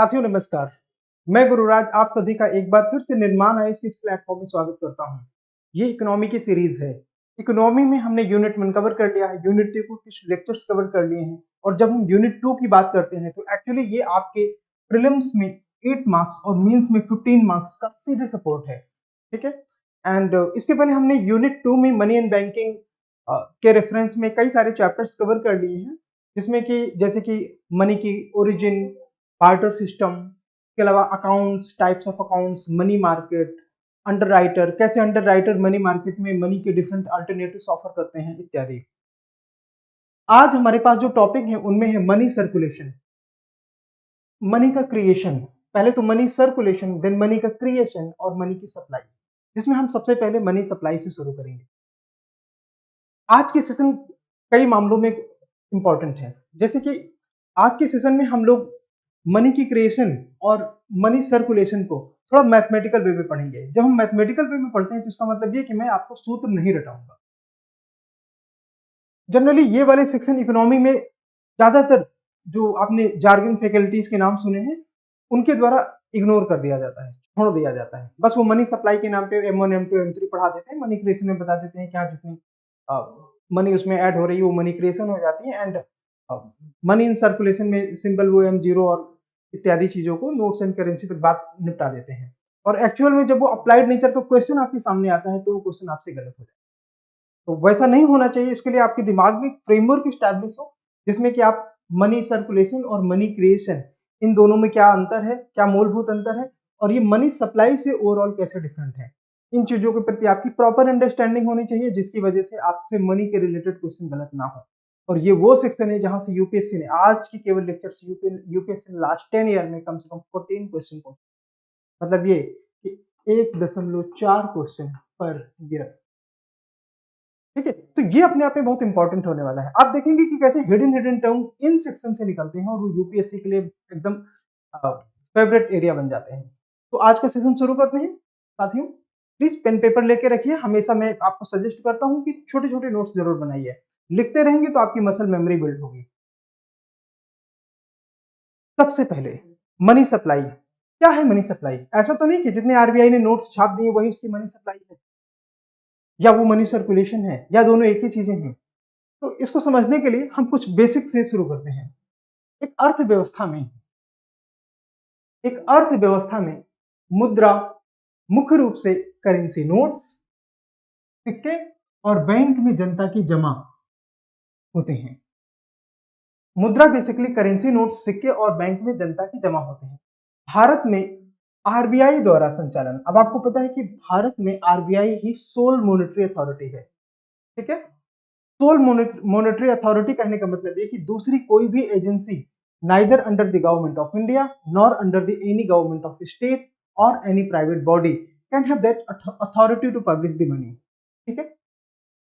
साथियों नमस्कार। मैं गुरुराज आप सभी का एक बार फिर से निर्माण आयुष के इस प्लेटफॉर्म में स्वागत करता हूं। ये इकोनॉमी की सीरीज है। इकोनॉमी में हमने यूनिट 1 कवर कर लिया है, यूनिट 2 को कुछ लेक्चर्स कवर कर लिए हैं और जब हम यूनिट 2 की बात करते हैं तो एक्चुअली ये आपके प्रीलिम्स में 8 मार्क्स और मेंस में 15 मार्क्स का सीधे सपोर्ट है। ठीक है। एंड इसके पहले हमने यूनिट 2 में मनी एंड बैंकिंग के रेफरेंस में कई सारे चैप्टर्स कवर कर लिए हैं, जिसमें कि जैसे कि मनी की ओरिजिन, बार्टर सिस्टम के अलावा accounts, types of accounts, money market, underwriter, कैसे अंडरराइटर मनी मार्केट में मनी के डिफरेंट अल्टरनेटिव्स ऑफर करते हैं इत्यादि। आज हमारे पास जो टॉपिक है उनमें है मनी सर्कुलेशन, मनी का क्रिएशन। पहले तो मनी सर्कुलेशन, देन मनी का क्रिएशन और मनी की सप्लाई, जिसमें हम सबसे पहले मनी सप्लाई से शुरू करेंगे। आज के सेशन कई मामलों में इंपॉर्टेंट है, जैसे कि आज के सेशन में हम लोग मनी की क्रिएशन और मनी सर्कुलेशन को थोड़ा मैथमेटिकल वे में पढ़ेंगे। जब हम मैथमेटिकल वे में पढ़ते हैं तो इसका मतलब ये कि मैं आपको सूत्र नहीं रटाऊंगा। जनरली ये वाले सेक्शन इकोनॉमी में ज्यादातर जो आपने जार्गन फैकल्टीज के नाम सुने हैं उनके द्वारा इग्नोर कर दिया जाता है, छोड़ दिया जाता है। बस वो मनी सप्लाई के नाम पे M1 M2 M3 पढ़ा देते हैं, मनी क्रिएशन में बता देते हैं क्या जितनी मनी उसमें ऐड हो रही है वो मनी क्रिएशन हो जाती है। एंड मनी इन सर्कुलेशन में सिंबल वो M0 और इत्यादि चीजों को नोट्स एंड करेंसी तक बात निपटा देते हैं। और एक्चुअल में जब वो अप्लाइड नेचर का क्वेश्चन आपके सामने आता है तो वो क्वेश्चन आपसे गलत हो जाता है। तो वैसा नहीं होना चाहिए। इसके लिए आपके दिमाग में फ्रेमवर्क स्टैब्लिश हो जिसमें कि आप मनी सर्कुलेशन और मनी क्रिएशन इन दोनों में क्या अंतर है, क्या मूलभूत अंतर है और ये मनी सप्लाई से ओवरऑल कैसे डिफरेंट है, इन चीजों के प्रति आपकी प्रॉपर अंडरस्टैंडिंग होनी चाहिए, जिसकी वजह से आपसे मनी के रिलेटेड क्वेश्चन गलत ना हो। और ये वो सेक्शन है जहां से यूपीएससी ने आज की केवल लेक्चर से यूपीएससी ने लास्ट 10 ईयर में कम से कम 14 क्वेश्चन को, मतलब ये कि 1.4 क्वेश्चन पर ईयर। ठीक है, तो ये अपने आप में बहुत इंपॉर्टेंट होने वाला है। आप देखेंगे कि कैसे हिडन टर्म इन सेक्शन से निकलते हैं और वो यूपीएससी के लिए एकदम फेवरेट एरिया बन जाते हैं। तो आज का सेशन शुरू करते हैं साथियों। प्लीज पेन पेपर लेके रखिए। हमेशा मैं आपको सजेस्ट करता हूं कि छोटे छोटे नोट्स जरूर बनाइए, लिखते रहेंगे तो आपकी मसल मेमोरी बिल्ड होगी। सबसे पहले मनी सप्लाई क्या है। मनी सप्लाई ऐसा तो नहीं कि जितने आरबीआई ने नोट्स छाप दिए वही उसकी मनी सप्लाई है, या वो मनी सर्कुलेशन है, या दोनों एक ही चीजें हैं। तो इसको समझने के लिए हम कुछ बेसिक से शुरू करते हैं। एक अर्थव्यवस्था में मुद्रा मुख्य रूप से करेंसी नोट्स, सिक्के और बैंक में जनता की जमा होते हैं। मुद्रा बेसिकली करेंसी नोट्स, सिक्के और बैंक में जनता की जमा होते हैं। भारत में आरबीआई द्वारा संचालन। अब आपको पता है कि भारत में आरबीआई ही सोल मॉनेटरी अथॉरिटी है। ठीक है, सोल मॉनेटरी अथॉरिटी कहने का मतलब ये कि दूसरी कोई भी agency neither under the government of India nor under the any government of state और any private body can have that authority to publish the money. ठीक है,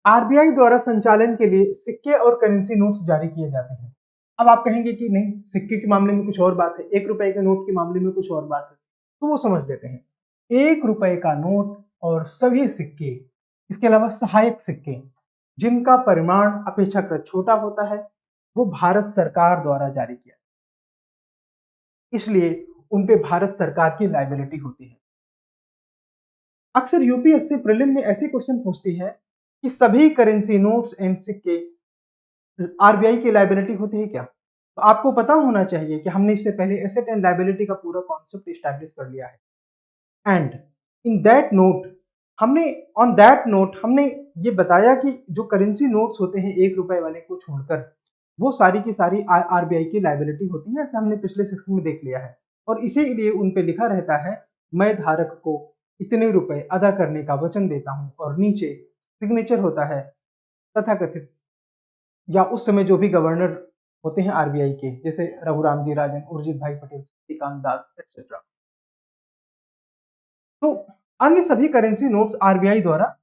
आरबीआई द्वारा संचालन के लिए सिक्के और करेंसी नोट्स जारी किए जाते हैं। अब आप कहेंगे कि नहीं, सिक्के के मामले में कुछ और बात है, 1 रुपए के नोट के मामले में कुछ और बात है, तो वो समझ लेते हैं। 1 रुपए का नोट और सभी सिक्के, इसके अलावा सहायक सिक्के जिनका परिमाण अपेक्षाकृत छोटा होता है, वो भारत सरकार द्वारा जारी किया, इसलिए उन पे भारत सरकार की लायबिलिटी होती है। अक्सर यूपीएससी प्रीलिम में ऐसे क्वेश्चन पूछती है कि सभी करेंसी नोट्स एंड सिक्के आरबीआई की लायबिलिटी होती है क्या। तो आपको पता होना चाहिए कि हमने इससे पहले एसेट एंड लायबिलिटी का पूरा कॉन्सेप्ट एस्टैब्लिश कर लिया है। एंड इन दैट नोट हमने ये बताया कि जो करेंसी नोट्स होते हैं 1 रुपए वाले को छोड़कर, वो सारी की सारी आरबीआई की लायबिलिटी होती है। ऐसा हमने पिछले सेक्शन में देख लिया है और इसीलिए उन पे लिखा रहता है मैं धारक को इतने रुपए अदा करने का वचन देता हूं, और नीचे सिग्नेचर होता है तथाकथित या उस समय जो भी गवर्नर होते हैं आरबीआई के, जैसे रघुराम जी राजन, उर्जित भाई पटेल, शक्तिकांत दास एक्सेट्रा। तो अन्य सभी करेंसी नोट्स आरबीआई द्वारा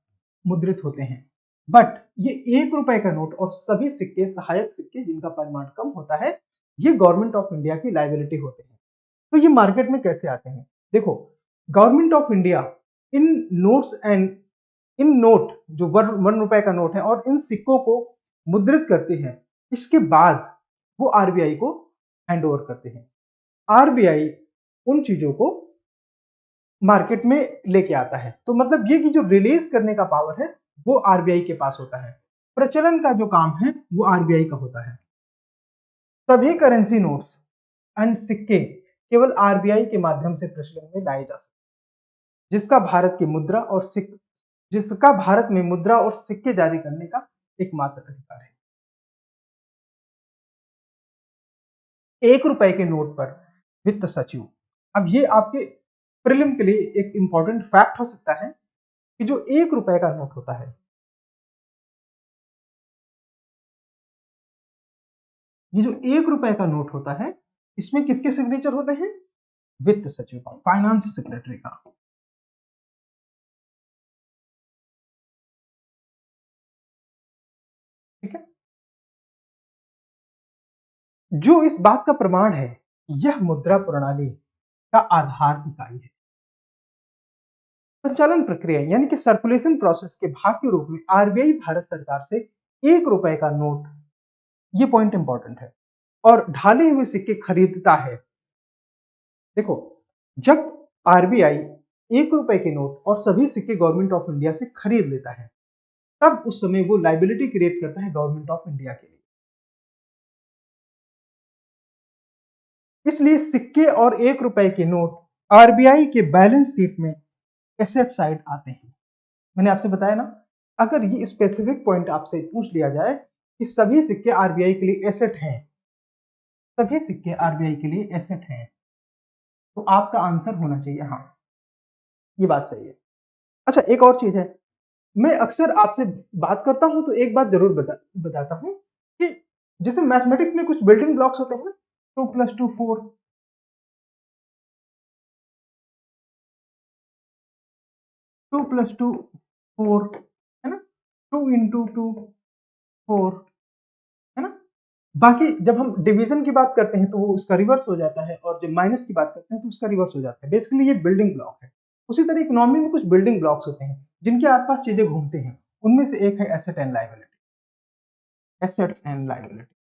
मुद्रित होते हैं, बट ये 1 रुपए का नोट और सभी सिक्के, सहायक सिक्के जिनका परिमाण कम होता है, ये गवर्नमेंट ऑफ इंडिया की लायबिलिटी होते हैं। तो ये मार्केट में कैसे आते हैं। देखो, government of India in notes and in note जो 1 रुपए का नोट है और इन सिक्कों को मुद्रित करते हैं, इसके बाद वो आरबीआई को हैंड ओवर करते हैं। आरबीआई उन चीजों को मार्केट में लेके आता है। तो मतलब ये कि जो रिलीज करने का पावर है वो आरबीआई के पास होता है, प्रचलन का जो काम है वो आरबीआई का होता है। सभी करेंसी नोट्स एंड सिक्के केवल आरबीआई के माध्यम से प्रचलन में लाए जा सकते हैं, जिसका भारत में मुद्रा और सिक्के जारी करने का एकमात्र अधिकार है। 1 रुपए के नोट पर वित्त सचिव। अब ये आपके प्रीलिम के लिए एक इंपॉर्टेंट फैक्ट हो सकता है कि जो 1 रुपए का नोट होता है, ये जो 1 रुपए का नोट होता है, इसमें किसके सिग्नेचर होते हैं? वित्त सचिव का, फाइनेंस सेक्रेटरी का। ठीक है, जो इस बात का प्रमाण है यह मुद्रा प्रणाली का आधार इकाई है। संचालन प्रक्रिया यानी कि सर्कुलेशन प्रोसेस के भाग के रूप में आरबीआई भारत सरकार से 1 रुपए का नोट, ये पॉइंट इंपॉर्टेंट है, और ढाले हुए सिक्के खरीदता है। देखो, जब आरबीआई 1 रुपए के नोट और सभी सिक्के गवर्नमेंट ऑफ इंडिया से खरीद लेता है, तब उस समय वो लाइबिलिटी क्रिएट करता है गवर्नमेंट ऑफ इंडिया के लिए। इसलिए सिक्के और 1 रुपए के नोट आरबीआई के बैलेंस शीट में एसेट साइड आते हैं। मैंने आपसे बताया ना, अगर ये स्पेसिफिक पॉइंट आपसे पूछ लिया जाए कि सभी सिक्के आरबीआई के लिए एसेट हैं, सभी सिक्के आरबीआई के लिए एसेट हैं, तो आपका आंसर होना चाहिए हाँ, ये बात सही है। अच्छा, एक और चीज है, मैं अक्सर आपसे बात करता हूं तो एक बात जरूर बताता हूं कि जैसे मैथमेटिक्स में कुछ बिल्डिंग ब्लॉक्स होते हैं ना, 2 + 2 4, 2 + 2 4, है ना, 2 × 2 4, है ना। बाकी जब हम डिवीजन की बात करते हैं तो वो उसका रिवर्स हो जाता है, और जब माइनस की बात करते हैं तो उसका रिवर्स हो जाता है। बेसिकली ये बिल्डिंग ब्लॉक है। उसी तरह इकोनॉमी में कुछ बिल्डिंग ब्लॉक्स होते हैं जिनके आसपास चीजें घूमते हैं, उनमें से एक है asset and liability. Assets and liability.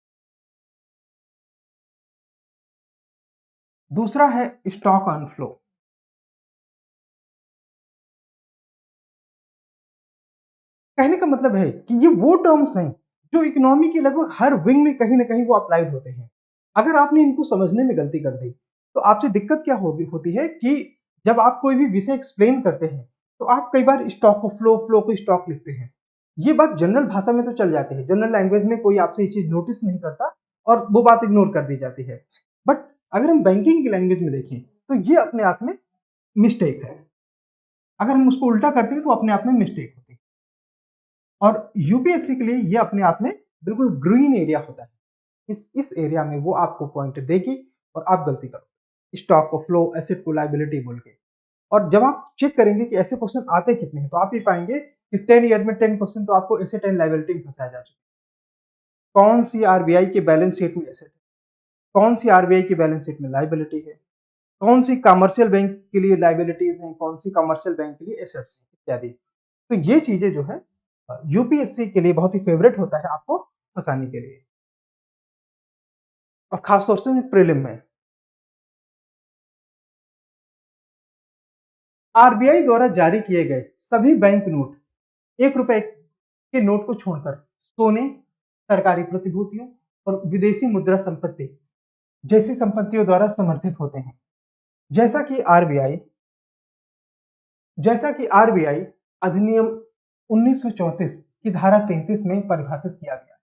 दूसरा है स्टॉक ऑन फ्लो। कहने का मतलब है कि ये वो टर्म्स हैं जो इकोनॉमी के लगभग हर विंग में कहीं ना कहीं वो अप्लाइड होते हैं। अगर आपने इनको समझने में गलती कर दी तो आपसे दिक्कत क्या होती है कि जब आप कोई भी विषय एक्सप्लेन करते हैं तो आप कई बार स्टॉक को फ्लो, फ्लो को स्टॉक लिखते हैं। ये बात जनरल भाषा में तो चल जाती है, जनरल लैंग्वेज में कोई आपसे ये चीज नोटिस नहीं करता और वो बात इग्नोर कर दी जाती है। बट अगर हम बैंकिंग की लैंग्वेज में देखें तो ये अपने आप में मिस्टेक है। अगर हम उसको उल्टा करते हैं तो अपने आप में मिस्टेक होती है। और यूपीएससी के लिए ये अपने आप में बिल्कुल ग्रीन एरिया होता है। इस एरिया में वो आपको पॉइंट देगी और आप गलती करो, स्टॉक को फ्लो, एसेट को लाइबिलिटी बोल के। और जब आप चेक करेंगे कि ऐसे क्वेश्चन आते कितने हैं तो आप ये पाएंगे कि 10 ईयर में 10 क्वेश्चन तो आपको एसेट एंड लाइबिलिटी में फंसाया जा चुका है। कौन सी आरबीआई के बैलेंस शीट में एसेट है, कौन सी आरबीआई की बैलेंस शीट में लाइबिलिटी है, कौन सी कमर्शियल बैंक के लिए लाइबिलिटीज हैं, कौन सी कमर्शियल बैंक के लिए एसेट्स हैं, इत्यादि। तो ये चीजें जो है यूपीएससी के लिए बहुत ही फेवरेट होता है आपको फंसाने के लिए, और खासतौर से प्रीलिम में। आरबीआई द्वारा जारी किए गए सभी बैंक नोट 1 रुपए के नोट को छोड़कर सोने, सरकारी प्रतिभूतियों और विदेशी मुद्रा संपत्ति जैसी संपत्तियों द्वारा समर्थित होते हैं। जैसा कि आरबीआई जैसा कि आरबीआई अधिनियम 1934 की धारा 33 में परिभाषित किया गया।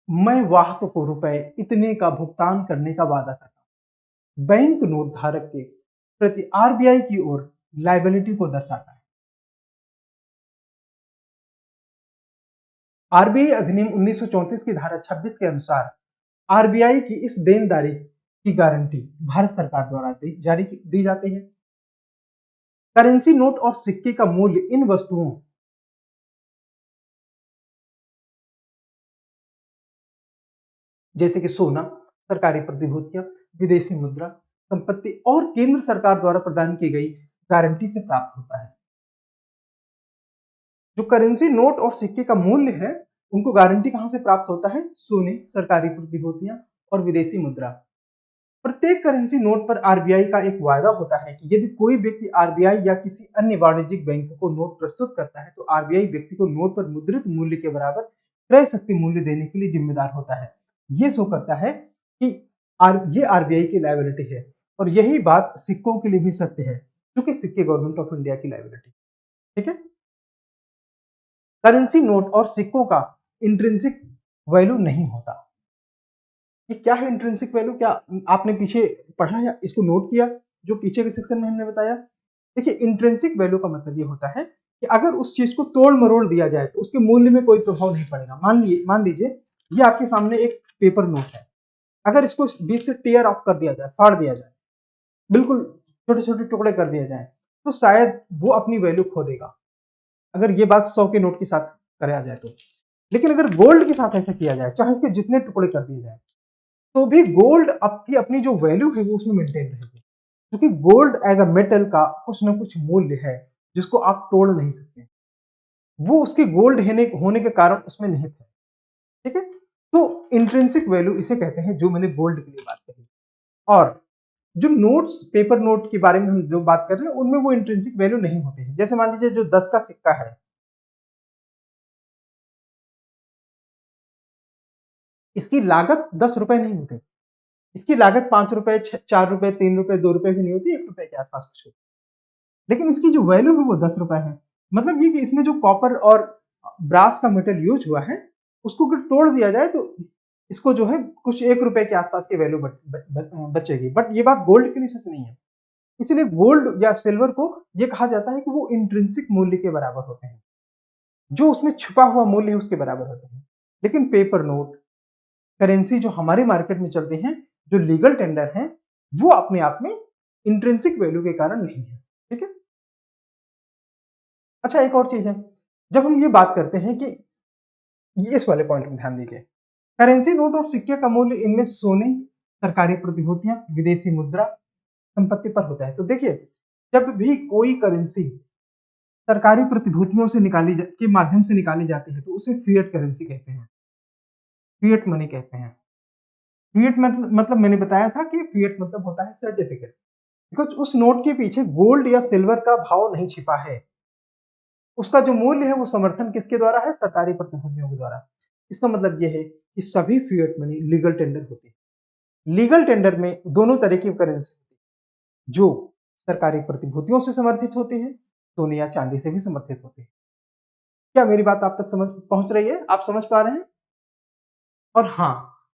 मैं वाहक को रुपए इतने का भुगतान करने का वादा करता हूं, बैंक नोट धारक के प्रति आरबीआई की ओर लायबिलिटी को दर्शाता है। आरबीआई अधिनियम 1934 की धारा 26 के अनुसार आरबीआई की इस देनदारी की गारंटी भारत सरकार द्वारा दी जाती है। करेंसी नोट और सिक्के का मूल्य इन वस्तुओं जैसे कि सोना, सरकारी प्रतिभूतियां, विदेशी मुद्रा संपत्ति और केंद्र सरकार द्वारा प्रदान की गई गारंटी से प्राप्त होता है। जो करेंसी नोट और सिक्के का मूल्य है उनको गारंटी कहां से प्राप्त होता है? सोने, सरकारी प्रतिभूतियां और विदेशी मुद्रा। प्रत्येक करेंसी नोट पर आरबीआई का एक वायदा होता है कि यदि कोई व्यक्ति आरबीआई या किसी अन्य वाणिज्यिक बैंक को नोट प्रस्तुत करता है, तो आरबीआई व्यक्ति को नोट पर मुद्रित मूल्य के बराबर क्रय शक्ति मूल्य देने के लिए जिम्मेदार होता है। ये शो करता है कि ये आरबीआई की लायबिलिटी है, और यही बात सिक्कों के लिए भी सत्य है, क्योंकि सिक्के गवर्नमेंट ऑफ इंडिया की लायबिलिटी। ठीक है। करेंसी नोट और सिक्कों का इंट्रिंसिक वैल्यू नहीं होता। ये क्या है इंट्रिंसिक वैल्यू? क्या आपने पीछे पढ़ा या इसको नोट किया जो पीछे के सेक्शन में हमने बताया? देखिए, इंट्रिंसिक वैल्यू का मतलब ये होता है कि अगर उस चीज को तोड़ मरोड़ दिया जाए तो उसके मूल्य में कोई प्रभाव नहीं पड़ेगा। मान लीजिए ये आपके सामने एक पेपर नोट है, अगर इसको बीच से टेयर ऑफ कर दिया जाए, फाड़ दिया जाए, बिल्कुल छोटे छोटे टुकड़े कर दिए जाए, तो शायद वो अपनी वैल्यू खो देगा, अगर ये बात 100 के नोट के साथ कराया जाए तो। लेकिन अगर गोल्ड के साथ ऐसा किया जाए, चाहे इसके जितने टुकड़े कर दिए जाए, तो भी गोल्ड आपकी अपनी जो वैल्यू है वो उसमें मेंटेन रहेगी, क्योंकि गोल्ड एज अ मेटल का कुछ ना कुछ मूल्य है जिसको आप तोड़ नहीं सकते, वो उसके गोल्ड होने के कारण उसमें निहित है। ठीक है। तो इंट्रिंसिक वैल्यू इसे कहते हैं, जो मैंने गोल्ड के लिए बात कही। और जो नोट्स, पेपर नोट के बारे में हम जो बात कर रहे हैं, उनमें वो इंट्रिंसिक वैल्यू नहीं होते हैं। जैसे मान लीजिए जो 10 का सिक्का है, इसकी लागत 10 रुपए नहीं होती, इसकी लागत 5 रुपए, 4 रुपए, 3 रुपए, 2 रुपए भी नहीं होती, 1 रुपए के आसपास कुछ होती है। लेकिन इसकी जो वैल्यू है वो 10 रुपए है। मतलब ये कि इसमें जो कॉपर और ब्रास का मेटल यूज हुआ है, उसको अगर तोड़ दिया जाए तो इसको जो है कुछ 1 रुपए के आसपास की वैल्यू बचेगी। बट ये बात गोल्ड के लिए सच नहीं है। इसलिए गोल्ड या सिल्वर को ये कहा जाता है कि वो इंट्रिंसिक मूल्य के बराबर होते हैं, जो उसमें छुपा हुआ मूल्य है उसके बराबर होते हैं। लेकिन पेपर नोट, करेंसी जो हमारे मार्केट में चलते हैं, जो लीगल टेंडर हैं, वो अपने आप में इंट्रिंसिक वैल्यू के कारण नहीं है। ठीक है। अच्छा, एक और चीज है, जब हम ये बात करते हैं कि ये इस वाले पॉइंट में ध्यान दीजिए, करेंसी नोट और सिक्के का मूल्य इनमें सोने, सरकारी प्रतिभूतियां, विदेशी मुद्रा, संपत्ति पर होता है। तो देखिए, जब भी कोई करेंसी सरकारी प्रतिभूतियों से के माध्यम से निकाली जाती है, तो उसे फिएट करेंसी कहते हैं, फिएट मनी कहते हैं। फिएट मतलब मैंने बताया था कि फिएट मतलब होता है सर्टिफिकेट, बिकॉज उस नोट के पीछे गोल्ड या सिल्वर का भाव नहीं छिपा है, उसका जो मूल्य है वो समर्थन किसके द्वारा है? सरकारी प्रतिभूतियों के द्वारा। इसका मतलब यह है कि सभी फिएट मनी लीगल टेंडर होती है। लीगल टेंडर में दोनों तरह की करेंसी होती है, जो सरकारी प्रतिभूतियों से समर्थित होती है, सोने या चांदी से भी समर्थित होती है। क्या मेरी बात आप तक समझ पहुंच रही है? आप समझ पा रहे हैं? और हाँ,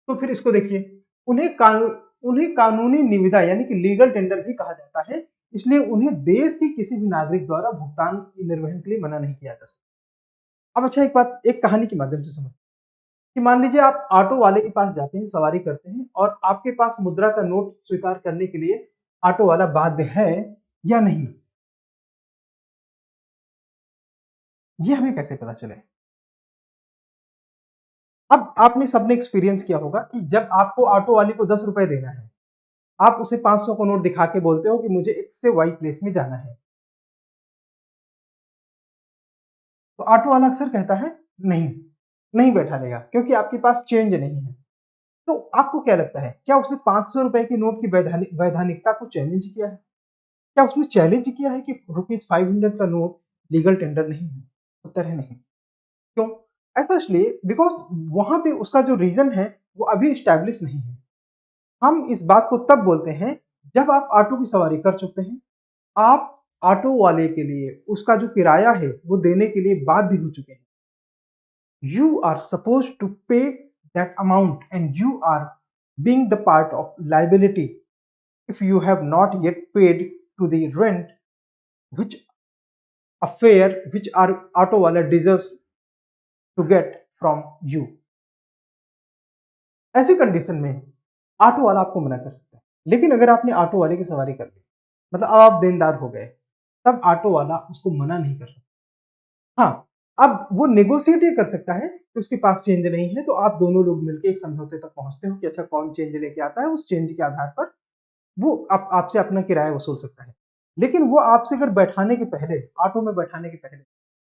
तो फिर इसको देखिए, उन्हें कानूनी निविदा यानी कि लीगल टेंडर भी कहा जाता है, इसलिए उन्हें देश के किसी भी नागरिक द्वारा भुगतान निर्वहन के लिए मना नहीं किया जा सकता। अब अच्छा, एक बात एक कहानी के माध्यम से समझ कि मान लीजिए आप ऑटो वाले के पास जाते हैं, सवारी करते हैं, और आपके पास मुद्रा का नोट स्वीकार करने के लिए ऑटो वाला बाध्य है या नहीं, ये हमें कैसे पता चले? अब आपने सबने एक्सपीरियंस किया होगा कि जब आपको ऑटो वाले को 10 रुपए देना है, आप उसे 500 का नोट दिखा के बोलते हो कि मुझे एक्स से वाई प्लेस में जाना है, तो ऑटो वाला अक्सर कहता है नहीं, नहीं बैठा लेगा, क्योंकि आपके पास चेंज नहीं है। तो आपको क्या लगता है, क्या उसने 500 रुपए के नोट की वैधानिकता को चैलेंज किया है? क्या उसने चैलेंज किया है कि ₹500 का नोट लीगल टेंडर नहीं है? उत्तर है नहीं। क्यों? ऐसा इसलिए बिकॉज वहां पे उसका जो रीजन है वो अभी स्टैब्लिश नहीं है। हम इस बात को तब बोलते हैं जब आप ऑटो की सवारी कर चुके हैं, आप ऑटो वाले के लिए उसका जो किराया है वो देने के लिए बाध्य हो चुके हैं। You are supposed to pay that amount, and you are being the part of liability if you have not yet paid to the rent which a fare which our auto wala deserves to get from you. ऐसी condition में auto वाला आपको मना कर सकता है, लेकिन अगर आपने ऑटो वाले की सवारी कर ली, मतलब अब आप देनदार हो गए, तब ऑटो वाला उसको मना नहीं कर सकता। हाँ, अब वो नेगोशिएट ये कर सकता है कि उसके पास चेंज नहीं है, तो आप दोनों लोग मिलके एक समझौते तक पहुंचते हो कि अच्छा कौन चेंज लेके आता है, उस चेंज के आधार पर वो आपसे अपना किराया वसूल सकता है। लेकिन वो आपसे अगर बैठाने के पहले, ऑटो में बैठाने के पहले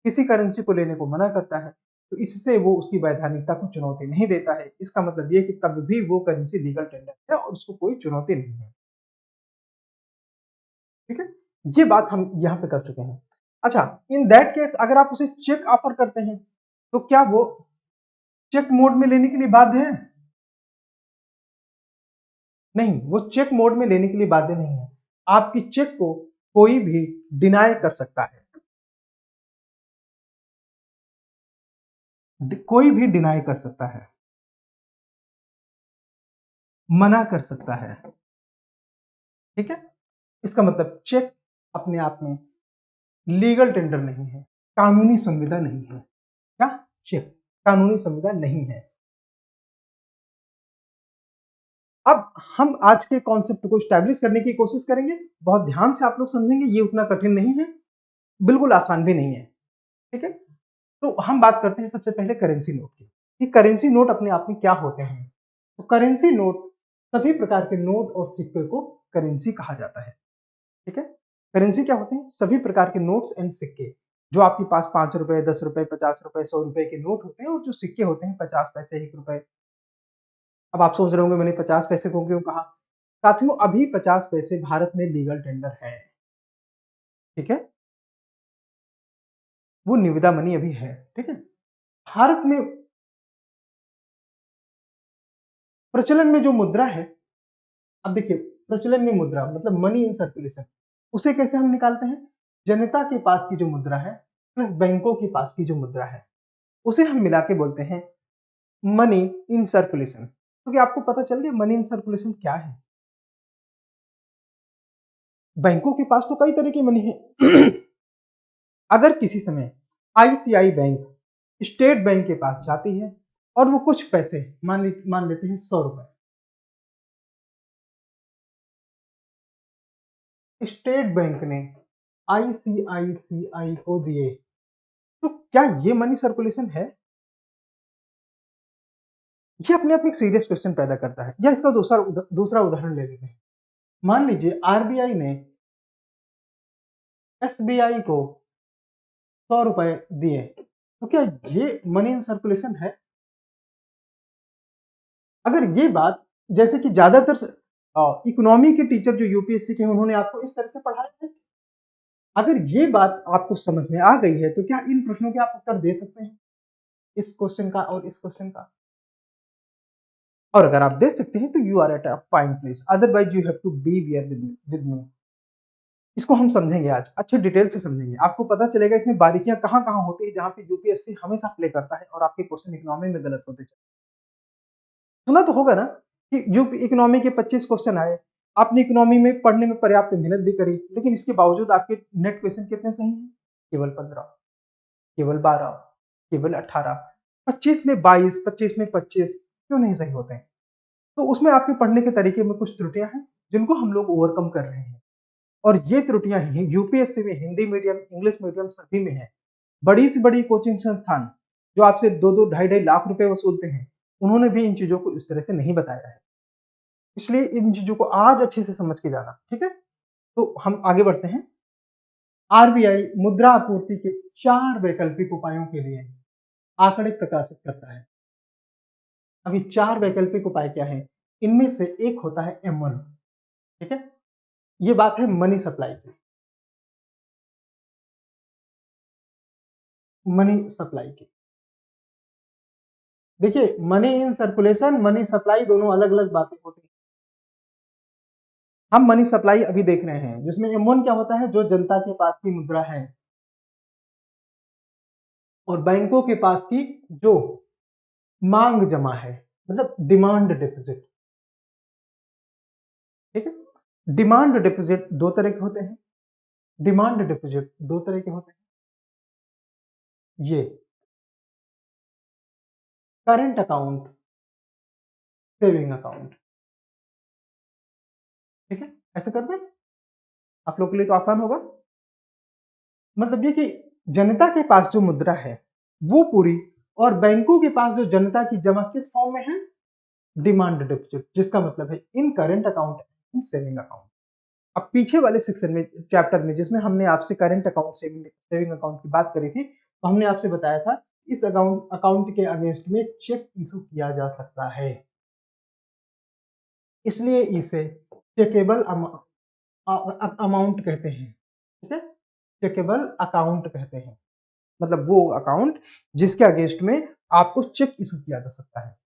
किसी करेंसी को लेने को मना करता है, तो इससे वो उसकी वैधानिकता को चुनौती नहीं देता है। इसका मतलब ये कि तब भी वो करेंसी लीगल टेंडर है और उसको कोई चुनौती नहीं है। ठीक है, ये बात हम यहाँ पे कर चुके हैं। अच्छा, इन दैट केस अगर आप उसे चेक ऑफर करते हैं तो क्या वो चेक मोड में लेने के लिए बाध्य है? नहीं, वो चेक मोड में लेने के लिए बाध्य नहीं है। आपकी चेक को कोई भी डिनाय कर सकता है, कोई भी डिनाय कर सकता है, मना कर सकता है। ठीक है, इसका मतलब चेक अपने आप में लीगल टेंडर नहीं है, कानूनी संविदा नहीं है। क्या? चेक कानूनी संविदा नहीं है। अब हम आज के कॉन्सेप्ट को स्टैब्लिश करने की कोशिश करेंगे। बहुत ध्यान से आप लोग समझेंगे, ये उतना कठिन नहीं है, बिल्कुल आसान भी नहीं है। ठीक है, तो हम बात करते हैं सबसे पहले करेंसी नोट की कि करेंसी नोट अपने आप में क्या होते हैं। तो करेंसी नोट सभी प्रकार के नोट और सिक्के को करेंसी कहा जाता है। ठीक है, करेंसी क्या होते हैं? सभी प्रकार के नोट्स एंड सिक्के, जो आपके पास 5 रुपए, 10 रुपए, 50 रुपए, 100 रुपए के नोट होते हैं और जो सिक्के होते हैं 50 पैसे, 1 रुपए। अब आप सोच रहे होंगे मैंने 50 पैसे को क्यों कहा? साथियों, अभी 50 पैसे भारत में लीगल टेंडर है। ठीक है, वो निविदा मनी अभी है। ठीक है, भारत में प्रचलन में जो मुद्रा है, अब देखिए, प्रचलन में मुद्रा मतलब मनी इन सर्कुलेशन, उसे कैसे हम निकालते हैं? जनता के पास की जो मुद्रा है प्लस बैंकों के पास की जो मुद्रा है, उसे हम मिला के बोलते हैं मनी इन सर्कुलेशन। तो क्या आपको पता चल गया मनी इन सर्कुलेशन क्या है? बैंकों के पास तो कई तरह की मनी है। अगर किसी समय आईसीआई बैंक स्टेट बैंक के पास जाती है और वो कुछ पैसे मान लेते हैं 100 रुपए, स्टेट बैंक ने आईसीआईसीआई को दिए, तो क्या ये मनी सर्कुलेशन है? ये अपने आप में एक सीरियस क्वेश्चन पैदा करता है। या इसका दूसरा उदाहरण ले लेते हैं। मान लीजिए आरबीआई ने एसबीआई को 100 रुपए दिए, तो क्या ये मनी इन सर्कुलेशन है? अगर ये बात, जैसे कि ज्यादातर इकोनॉमी के टीचर जो यूपीएससी के हैं उन्होंने आपको इस तरह से पढ़ाया है, अगर ये बात आपको समझ में आ गई है तो क्या इन प्रश्नों के आप उत्तर दे सकते हैं, इस क्वेश्चन का और इस क्वेश्चन का? और अगर आप दे सकते हैं तो you are at a fine place, otherwise you have to be bear with me. इसको हम समझेंगे आज, अच्छे डिटेल से समझेंगे, आपको पता चलेगा इसमें बारीकियां कहां कहां होती है जहां पे यूपीएससी हमेशा प्ले करता है और आपके क्वेश्चन इकोनॉमी में गलत होते चले। सुना तो होगा ना कि यूपी इकोनॉमी के 25 क्वेश्चन आए, आपने इकोनॉमी में पढ़ने में पर्याप्त मेहनत भी करी, लेकिन इसके बावजूद आपके नेट क्वेश्चन कितने सही हैं? केवल 15, केवल 12, केवल 18, 25 में 22, 25 में 25 क्यों नहीं सही होते हैं? तो उसमें आपके पढ़ने के तरीके में कुछ त्रुटियां हैं जिनको हम लोग ओवरकम कर रहे हैं। और ये त्रुटियां ही यूपीएससी में हिंदी मीडियम, इंग्लिश मीडियम सभी में है। बड़ी से बड़ी कोचिंग संस्थान जो आपसे 2-2 ढाई-ढाई लाख रुपए वसूलते हैं, उन्होंने भी इन चीजों को इस तरह से नहीं बताया है। इसलिए इन चीजों को आज अच्छे से समझ के जाना। ठीक है, तो हम आगे बढ़ते हैं। आरबीआई मुद्रा आपूर्ति के 4 वैकल्पिक उपायों के लिए आंकड़े प्रकाशित करता है। अभी 4 वैकल्पिक उपाय क्या है? इनमें से एक होता है M1। ठीक है, ये बात है मनी सप्लाई की, मनी सप्लाई की। देखिए, money in circulation, money supply दोनों अलग अलग बातें होती हैं। हम मनी सप्लाई अभी देख रहे हैं जिसमें M1 क्या होता है? जो जनता के पास की मुद्रा है और बैंकों के पास की जो मांग जमा है, मतलब डिमांड डिपॉजिट। ठीक है, डिमांड डिपॉजिट दो तरह के होते हैं, डिमांड डिपॉजिट दो तरह के होते हैं। ये करंट अकाउंट, सेविंग अकाउंट। ठीक है, ऐसे कर दें, आप लोग के लिए तो आसान होगा। मतलब ये कि जनता के पास जो मुद्रा है वो पूरी, और बैंकों के पास जो जनता की जमा किस फॉर्म में है? डिमांड डिपॉजिट, जिसका मतलब है in current account, in saving account. अब पीछे वाले सेक्शन में, चैप्टर में, जिसमें हमने आपसे current account, saving saving account की बात करी थी, तो हमने आपसे बताया था इस अकाउंट के अगेंस्ट में चेक इशू किया जा सकता है, इसलिए इसे चेकेबल अमाउंट कहते हैं। ठीक है, चेकेबल अकाउंट कहते हैं, मतलब वो अकाउंट जिसके अगेंस्ट में आपको चेक इशू किया जा सकता है।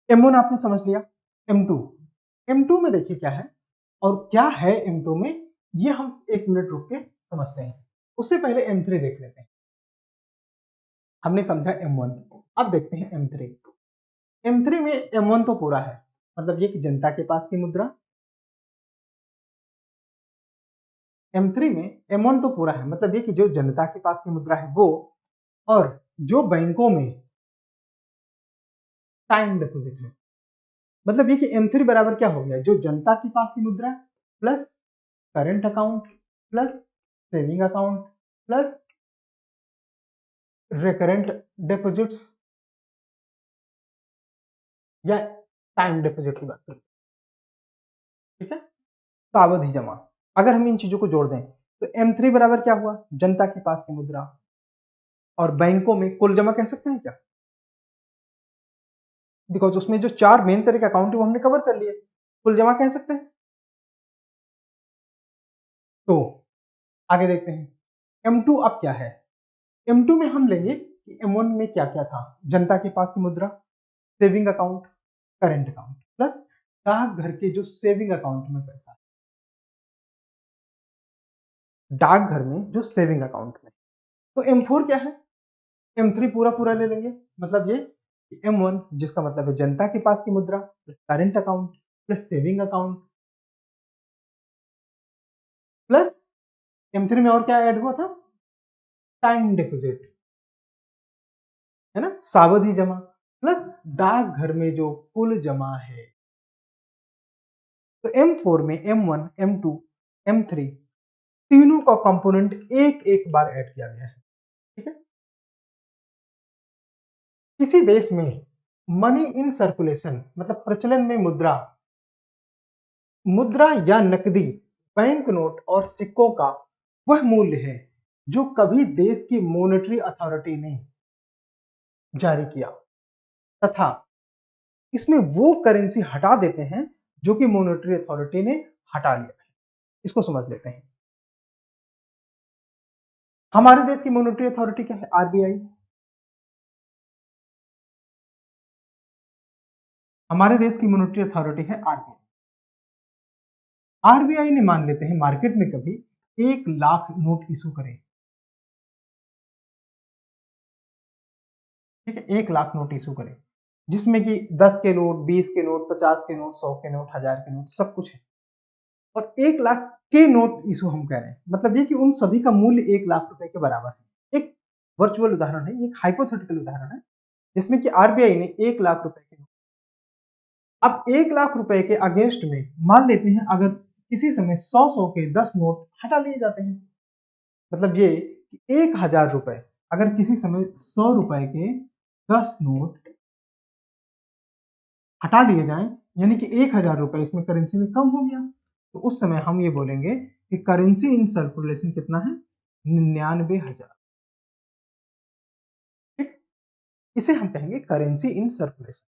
M1 आपने समझ लिया। M2, M2 में देखिए क्या है और क्या है M2 में, ये हम 1 मिनट रुक के समझते हैं। उससे पहले M3 देख लेते हैं। हमने समझा M1, अब देखते हैं M3। M3 में M1 तो पूरा है, मतलब ये कि जनता के पास की मुद्रा। M3 में M1 तो पूरा है, मतलब ये कि जो जनता के पास की मुद्रा है वो, और जो बैंकों में टाइम डिपॉजिट है, मतलब ये कि M3 बराबर क्या हो गया, जो जनता के पास की मुद्रा plus current account plus saving account plus recurrent deposits या टाइम डिपॉजिट की बात करें। ठीक है, सावधि जमा। अगर हम इन चीजों को जोड़ दें तो M3 बराबर क्या हुआ, जनता के पास की मुद्रा और बैंकों में कुल जमा कह सकते हैं क्या, बिकॉज उसमें जो 4 मेन तरह के अकाउंट है वो हमने कवर कर लिए, कुल जमा कह सकते हैं। तो आगे देखते हैं M2 अब क्या है। M2 में हम लेंगे कि M1 में क्या क्या था, जनता के पास की मुद्रा, saving account, current account plus डाकघर के जो सेविंग अकाउंट में पैसा, डाकघर में जो सेविंग अकाउंट में। तो M4 क्या है, M3 पूरा पूरा ले लेंगे, मतलब ये M1 जिसका मतलब है जनता के पास की मुद्रा plus current account plus saving account plus M3 में और क्या ऐड हुआ था, टाइम डिपॉजिट, है ना, सावधि जमा प्लस डाकघर में जो कुल जमा है। तो M4 में M1, M2, M3 तीनों का कंपोनेंट एक एक बार ऐड किया गया है। ठीक है, किसी देश में मनी इन सर्कुलेशन, मतलब प्रचलन में मुद्रा, मुद्रा या नकदी, बैंक नोट और सिक्कों का वह मूल्य है जो कभी देश की मॉनेटरी अथॉरिटी ने जारी किया, तथा इसमें वो करेंसी हटा देते हैं जो कि मॉनेटरी अथॉरिटी ने हटा लिया है। इसको समझ लेते हैं। हमारे देश की मॉनेटरी अथॉरिटी क्या है, आरबीआई। हमारे देश की मॉनेटरी अथॉरिटी है आरबीआई। आरबीआई ने मान लेते हैं मार्केट में कभी 1 लाख नोट इशू करे, ठीक है, 1 लाख नोट इशू करे, जिसमें कि 10 के नोट, 20 के नोट, 50 के नोट, 100 के नोट, 1000 के नोट, सब कुछ है। और 1 लाख के नोट इशू हम कह रहे हैं, मतलब ये कि उन सभी का मूल्य 1 लाख रुपए के बराबर है। एक वर्चुअल उदाहरण है, एक हाइपोथेटिकल उदाहरण है, जिसमें कि आरबीआई ने 1 लाख रुपए के, अब 1 लाख रुपए के अगेंस्ट में मान लेते हैं अगर किसी समय 100 के 10 नोट हटा लिए जाते हैं, मतलब ये कि 1000 रुपए अगर किसी समय 100 रुपए के 10 नोट हटा लिए जाएं, यानी कि 1000 रुपए इसमें करेंसी में कम हो गया, तो उस समय हम ये बोलेंगे कि करेंसी इन सर्कुलेशन कितना है, 99,000। ठीक, इसे हम कहेंगे currency in circulation.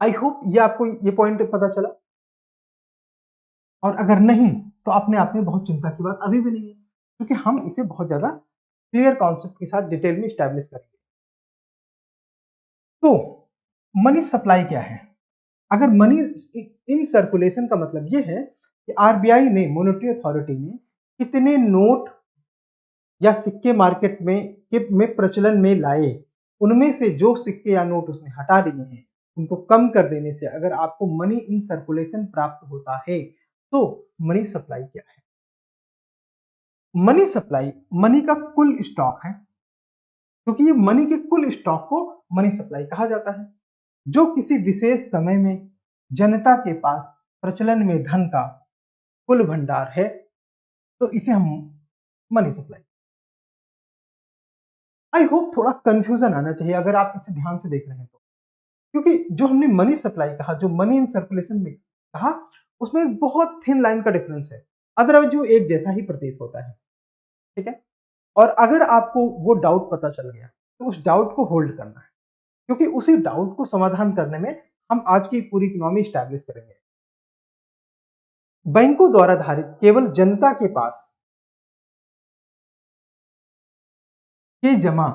I hope ये आपको ये पॉइंट पता चला, और अगर नहीं तो अपने आप में बहुत चिंता की बात अभी भी नहीं है, क्योंकि हम इसे बहुत ज्यादा क्लियर कॉन्सेप्ट के साथ डिटेल में स्टैब्लिश करेंगे। तो मनी सप्लाई क्या है, अगर मनी इन सर्कुलेशन का मतलब यह है कि आरबीआई ने, मॉनेटरी अथॉरिटी ने कितने नोट या सिक्के मार्केट में प्रचलन में लाए, उनमें से जो सिक्के या नोट उसने हटा लिए हैं उनको कम कर देने से अगर आपको मनी इन सर्कुलेशन प्राप्त होता है, तो मनी सप्लाई क्या है। मनी सप्लाई मनी का कुल स्टॉक है, क्योंकि ये मनी के कुल स्टॉक को मनी सप्लाई कहा जाता है, जो किसी विशेष समय में जनता के पास प्रचलन में धन का कुल भंडार है, तो इसे हम मनी सप्लाई। आई होप थोड़ा कंफ्यूजन आना चाहिए अगर आप इसे ध्यान से देख रहे हैं तो, क्योंकि जो हमने मनी सप्लाई कहा, जो मनी इन सर्कुलेशन में कहा, उसमें एक बहुत थिन लाइन का डिफरेंस है, अदरवाइज जो एक जैसा ही प्रतीत होता है। ठीक है, और अगर आपको वो डाउट पता चल गया तो उस डाउट को होल्ड करना है, क्योंकि उसी डाउट को समाधान करने में हम आज की पूरी इकोनॉमी स्टैब्लिश करेंगे। बैंकों द्वारा धारित केवल जनता के पास के जमा,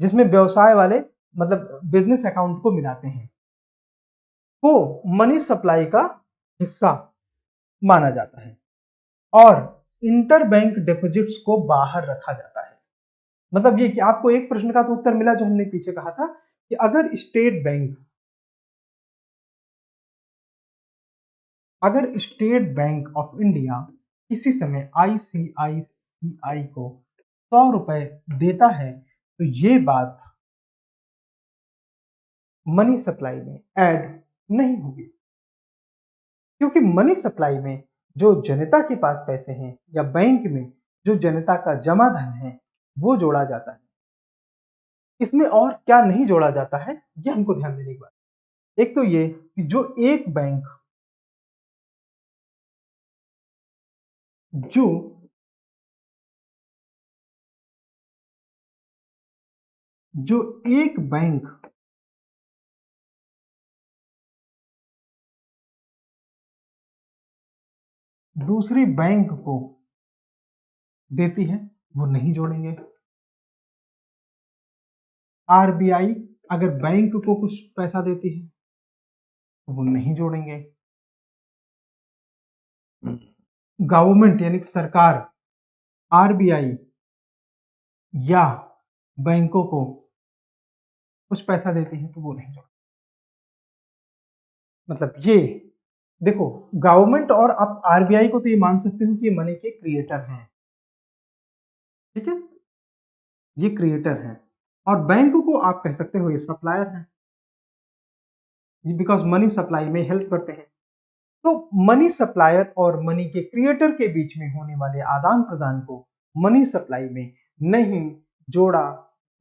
जिसमें व्यवसाय वाले मतलब बिजनेस अकाउंट को मिलाते हैं, को मनी सप्लाई का हिस्सा माना जाता है और इंटर बैंक डिपॉजिट्स को बाहर रखा जाता है। मतलब ये कि आपको एक प्रश्न का तो उत्तर मिला जो हमने पीछे कहा था कि अगर स्टेट बैंक ऑफ इंडिया किसी समय आईसीआईसीआई को 100 रुपए देता है तो ये बात मनी सप्लाई में ऐड नहीं होगी, क्योंकि मनी सप्लाई में जो जनता के पास पैसे हैं या बैंक में जो जनता का जमा धन है वो जोड़ा जाता है। इसमें और क्या नहीं जोड़ा जाता है ये हमको ध्यान देने की बात। एक तो ये कि जो जो एक बैंक दूसरी बैंक को देती है वो नहीं जोड़ेंगे। आरबीआई अगर बैंक को कुछ पैसा देती है तो वो नहीं जोड़ेंगे। गवर्नमेंट यानी कि सरकार आरबीआई या बैंकों को कुछ पैसा देती है तो वो नहीं जोड़ेंगे। मतलब ये देखो, गवर्नमेंट और आप आरबीआई को तो ये मान सकते हो कि ये मनी के क्रिएटर हैं। ठीक है, ये क्रिएटर हैं और बैंक को आप कह सकते हो ये सप्लायर हैं, बिकॉज मनी सप्लाई में हेल्प करते हैं। तो मनी सप्लायर और मनी के क्रिएटर के बीच में होने वाले आदान प्रदान को मनी सप्लाई में नहीं जोड़ा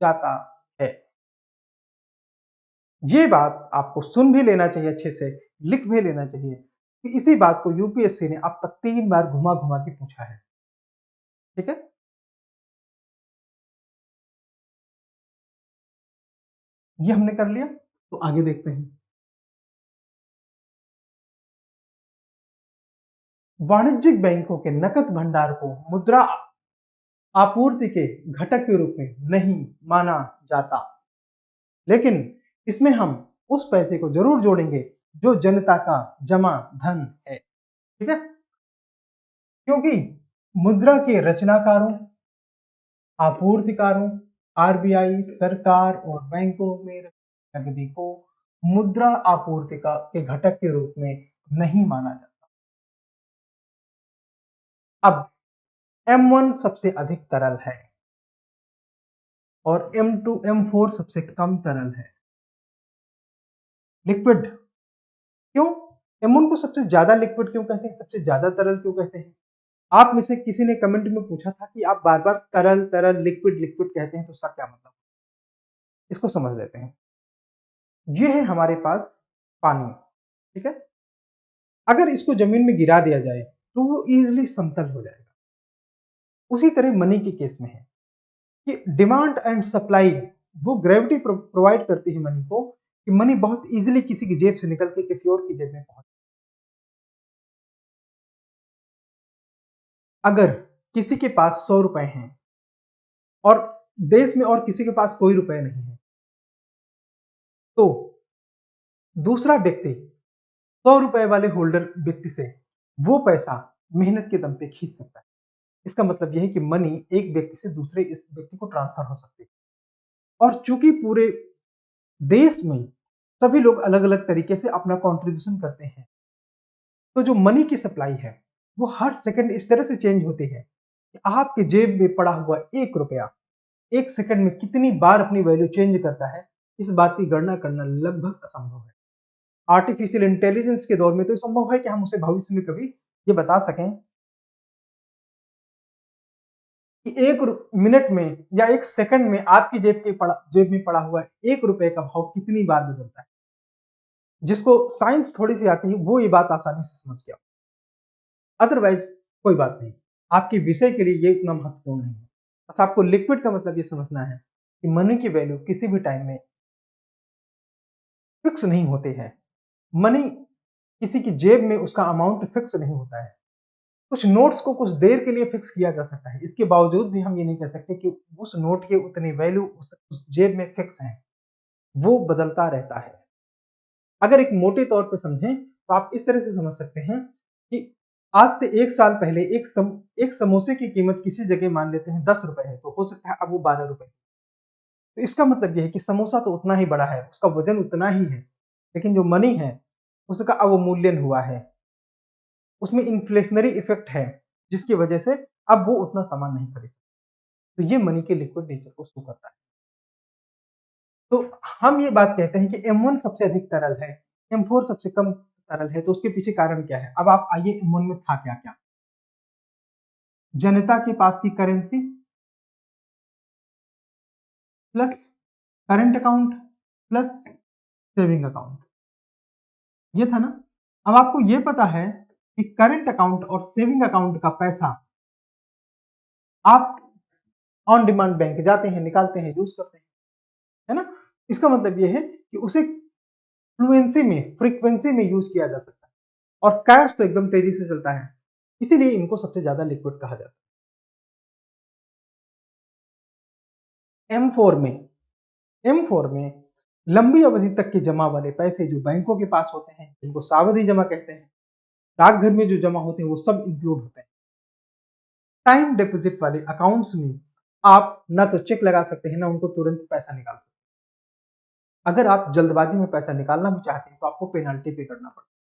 जाता है। ये बात आपको सुन भी लेना चाहिए, अच्छे से लिख भी लेना चाहिए कि इसी बात को यूपीएससी ने अब तक 3 बार घुमा घुमा के पूछा है। ठीक है, ये हमने कर लिया, तो आगे देखते हैं। वाणिज्यिक बैंकों के नकद भंडार को मुद्रा आपूर्ति के घटक के रूप में नहीं माना जाता, लेकिन इसमें हम उस पैसे को जरूर जोड़ेंगे जो जनता का जमा धन है। ठीक है, क्योंकि मुद्रा के रचनाकारों, आपूर्तिकारों, आरबीआई, सरकार और बैंकों में नकदी को मुद्रा आपूर्ति का के घटक के रूप में नहीं माना जाता। अब M1 सबसे अधिक तरल है और M2 M4 सबसे कम तरल है, लिक्विड। क्यों M1 को सबसे ज्यादा लिक्विड क्यों कहते हैं, सबसे ज्यादा तरल क्यों कहते हैं? आप में से किसी ने कमेंट में पूछा था कि आप बार बार तरल तरल लिक्विड लिक्विड कहते हैं तो उसका क्या मतलब, इसको समझ लेते हैं। ये है हमारे पास पानी। ठीक है, अगर इसको जमीन में गिरा दिया जाए तो वो इजिली समतल हो जाएगा। उसी तरह मनी के केस में है कि डिमांड एंड सप्लाई, वो ग्रेविटी प्रोवाइड करती है मनी को कि मनी बहुत इजीली किसी की जेब से निकल के किसी और की जेब में पहुंच। अगर किसी के पास 100 रुपए हैं और देश में और किसी के पास कोई रुपए नहीं है, तो दूसरा व्यक्ति 100 रुपए वाले होल्डर व्यक्ति से वो पैसा मेहनत के दम पे खींच सकता है। इसका मतलब यह है कि मनी एक व्यक्ति से दूसरे इस व्यक्ति को ट्रांसफर हो सकती है। और चूंकि पूरे देश में सभी लोग अलग अलग तरीके से अपना कंट्रीब्यूशन करते हैं, तो जो मनी की सप्लाई है वो हर सेकंड इस तरह से चेंज होती है कि आपके जेब में पड़ा हुआ 1 रुपया 1 सेकंड में कितनी बार अपनी वैल्यू चेंज करता है, इस बात की गणना करना लगभग असंभव है। आर्टिफिशियल इंटेलिजेंस के दौर में तो संभव है कि हम उसे भविष्य में कभी ये बता सकें कि 1 मिनट में या 1 सेकंड में आपकी जेब में पड़ा हुआ 1 रुपए का भाव कितनी बार बदलता है। जिसको साइंस थोड़ी सी आती है वो ये बात आसानी से समझ गया, अदरवाइज कोई बात नहीं, आपके विषय के लिए ये इतना महत्वपूर्ण नहीं है। बस आपको लिक्विड का मतलब ये समझना है कि मनी की वैल्यू किसी भी टाइम में फिक्स नहीं होते हैं। मनी किसी की जेब में उसका अमाउंट फिक्स नहीं होता है। कुछ नोट्स को कुछ देर के लिए फिक्स किया जा सकता है, इसके बावजूद भी हम ये नहीं कह सकते कि उस नोट के उतनी वैल्यू उस जेब में फिक्स है, वो बदलता रहता है। अगर एक मोटे तौर पे समझें तो आप इस तरह से समझ सकते हैं कि आज से 1 साल पहले एक समोसे की कीमत किसी जगह मान लेते हैं 10 रुपए है, तो हो सकता है अब वो 12 रुपए। तो इसका मतलब ये है कि समोसा तो उतना ही बड़ा है, उसका वजन उतना ही है, लेकिन जो मनी है उसका अवमूल्यन हुआ है, उसमें इन्फ्लेशनरी इफेक्ट है, जिसकी वजह से अब वो उतना सामान नहीं खरीद सकता। तो ये मनी के लिक्विड नेचर को शो करता है। तो हम ये बात कहते हैं कि M1 सबसे अधिक तरल है, M4 सबसे कम तरल है, तो उसके पीछे कारण क्या है? अब आप आइए M1 में था क्या-क्या? जनता के पास की currency plus current account plus saving account, ये था ना? अब आपको ये पता है कि करंट अकाउंट और सेविंग अकाउंट का पैसा आप ऑन डिमांड बैंक जाते हैं, निकालते हैं, यूज करते हैं, है ना? इसका मतलब ये है कि उसे फ्रीक्वेंसी में यूज किया जा सकता है, और कैश तो एकदम तेजी से चलता है, इसीलिए इनको सबसे ज्यादा लिक्विड कहा जाता है। एम फोर में लंबी अवधि तक के जमा वाले पैसे जो बैंकों के पास होते हैं, जिनको सावधि जमा कहते हैं, डाकघर में जो जमा होते हैं, वो सब इंक्लूड होते हैं। टाइम डिपॉजिट वाले अकाउंट्स में आप ना तो चेक लगा सकते हैं, ना उनको तुरंत पैसा निकाल सकते हैं। अगर आप जल्दबाजी में पैसा निकालना भी चाहते हैं तो आपको पेनाल्टी पे करना पड़ता है।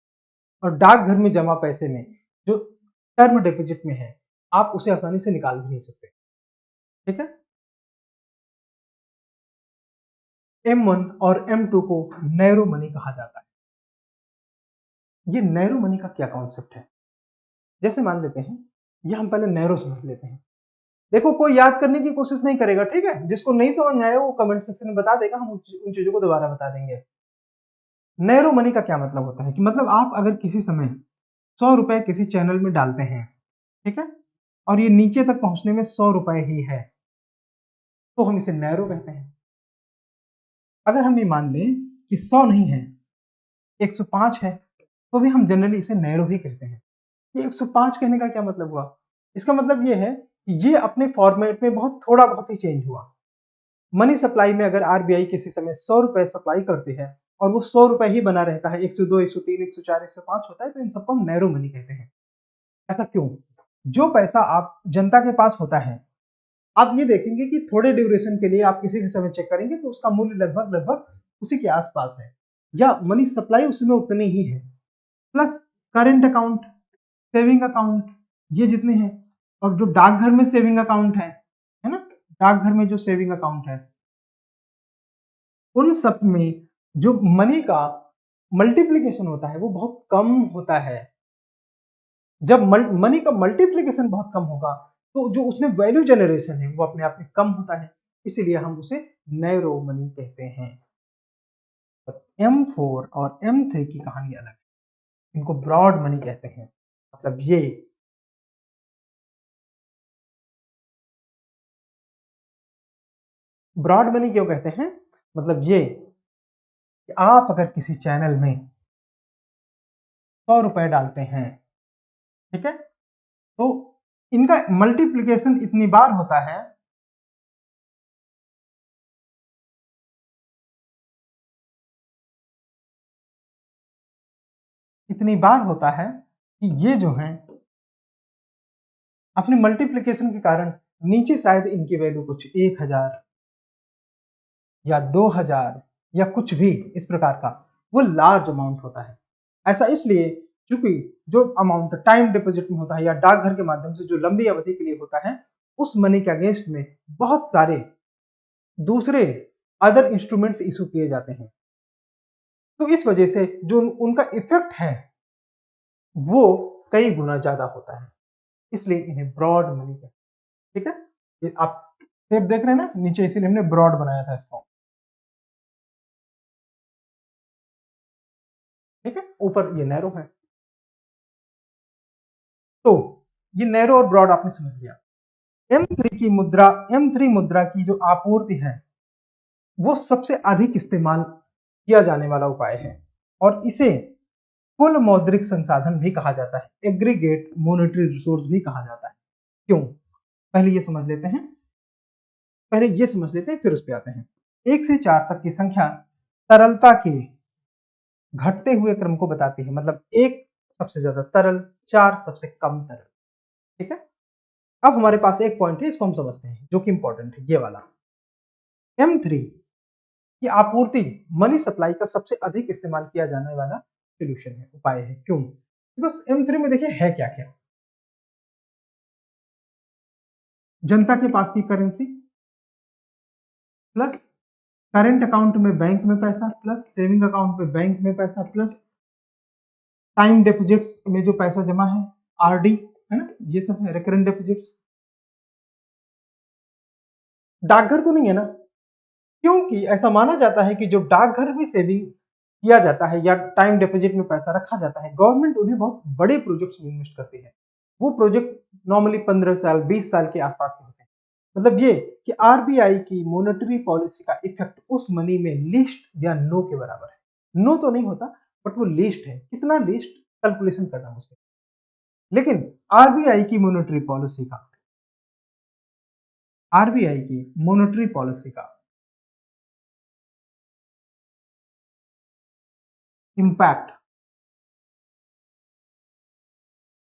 और डाकघर में जमा पैसे में जो टर्म डिपॉजिट में है, आप उसे आसानी से निकाल भी नहीं सकते। ठीक है? M1 और M2 को नैरो मनी कहा जाता है। ये नैरो मनी का क्या कॉन्सेप्ट है? जैसे मान लेते हैं, ये हम पहले नैरो समझ लेते हैं। देखो, कोई याद करने की कोशिश नहीं करेगा, ठीक है? जिसको नहीं समझ में आया वो कमेंट सेक्शन में बता देगा, हम उन चीजों को दोबारा बता देंगे। नैरो मनी का क्या मतलब होता है कि मतलब आप अगर किसी समय 100 रुपए किसी चैनल में डालते हैं, ठीक है, और ये नीचे तक पहुंचने में 100 रुपए ही है, तो हम इसे नैरो कहते हैं। अगर हम ये मान लें कि 100 नहीं है, 105 है, तो भी हम जनरली इसे नैरो ही कहते हैं। ये 105 कहने का क्या मतलब हुआ? इसका मतलब ये है कि ये अपने फॉर्मेट में थोड़ा बहुत ही चेंज हुआ। मनी सप्लाई में अगर आरबीआई किसी समय 100 रुपए सप्लाई करती है और वो 100 रुपए ही बना रहता है, 102, 103, 104, 105 होता है, तो इन सबको हम नैरो मनी कहते हैं। ऐसा क्यों? जो पैसा आप जनता के पास होता है, आप ये देखेंगे कि थोड़े ड्यूरेशन के लिए आप किसी भी समय चेक करेंगे तो उसका मूल्य लगभग लगभग उसी के आसपास है, या मनी सप्लाई उसमें उतनी ही है, plus current account, saving account, ये जितने हैं, और जो डाकघर में सेविंग अकाउंट है ना, डाकघर में जो सेविंग अकाउंट है, उन सब में जो मनी का मल्टीप्लीकेशन होता है वो बहुत कम होता है। जब मनी का मल्टीप्लीकेशन बहुत कम होगा तो जो उसमें वैल्यू जनरेशन है वो अपने आप में कम होता है, इसीलिए हम उसे नैरो मनी कहते हैं। M4 और M3 की कहानी अलग है, इनको ब्रॉड मनी कहते हैं। मतलब ये ब्रॉड मनी क्यों कहते हैं? मतलब ये कि आप अगर किसी चैनल में 100 रुपए डालते हैं, ठीक है, तो इनका मल्टीप्लीकेशन इतनी बार होता है कि ये जो है अपने मल्टीप्लीकेशन के कारण नीचे शायद इनकी वैल्यू कुछ 1000 या 2000 या कुछ भी इस प्रकार का वो लार्ज अमाउंट होता है। ऐसा इसलिए क्योंकि जो अमाउंट टाइम डिपॉजिट में होता है या डाकघर के माध्यम से जो लंबी अवधि के लिए होता है, उस मनी के अगेंस्ट में बहुत सारे दूसरे अदर इंस्ट्रूमेंट्स इशू किए जाते हैं। तो इस वजह से जो उनका इफेक्ट है वो कई गुना ज्यादा होता है, इसलिए इन्हें ब्रॉड मनी कहते हैं। ठीक है, ये आप शेप देख रहे हैं ना नीचे, इसीलिए हमने ब्रॉड बनाया था इसको। ऊपर ये नैरो है। तो ये नैरो और ब्रॉड आपने समझ लिया। M3 मुद्रा की जो आपूर्ति है वो सबसे अधिक इस्तेमाल किया जाने वाला उपाय है और इसे कुल मौद्रिक संसाधन भी कहा जाता है, एग्रीगेट मॉनेटरी रिसोर्स भी कहा जाता है। क्यों? पहले ये समझ लेते हैं, फिर उस पे आते हैं। 1 से 4 तक की संख्या तरलता के घटते हुए क्रम को बताती है, मतलब 1 सबसे ज्यादा तरल, 4 सबसे कम तरल। ठीक है, अब हमारे पास एक पॉइंट है, इसको हम समझते हैं जो कि इंपॉर्टेंट है, ये वाला। M3 की आपूर्ति मनी सप्लाई का सबसे अधिक इस्तेमाल किया जाने वाला सोल्यूशन है, उपाय है। क्यों? बिकॉज M3 में देखिए है क्या क्या। जनता के पास की करेंसी प्लस करेंट अकाउंट में बैंक में पैसा प्लस सेविंग अकाउंट में बैंक में पैसा प्लस टाइम डिपॉजिट्स में जो पैसा जमा है, आरडी है ना, ये सब है रिकरेंट डिपॉजिट्स। डाकघर तो नहीं है ना, क्योंकि ऐसा माना जाता है कि जो डाकघर में सेविंग किया जाता है या टाइम डिपॉजिट में पैसा रखा जाता है, गवर्नमेंट उन्हें बहुत बड़े प्रोजेक्ट्स में इन्वेस्ट करती है। वो प्रोजेक्ट नॉर्मली 15 साल 20 साल के आसपास के होते हैं। मतलब ये कि आरबीआई की मॉनेटरी पॉलिसी का इफेक्ट उस मनी में लीस्ट या नो के बराबर है। नो तो नहीं होता, बट वो लीस्ट है। कितना लीस्ट, कैलकुलेशन करना मुश्किल। लेकिन आरबीआई की मॉनेटरी पॉलिसी का इम्पैक्ट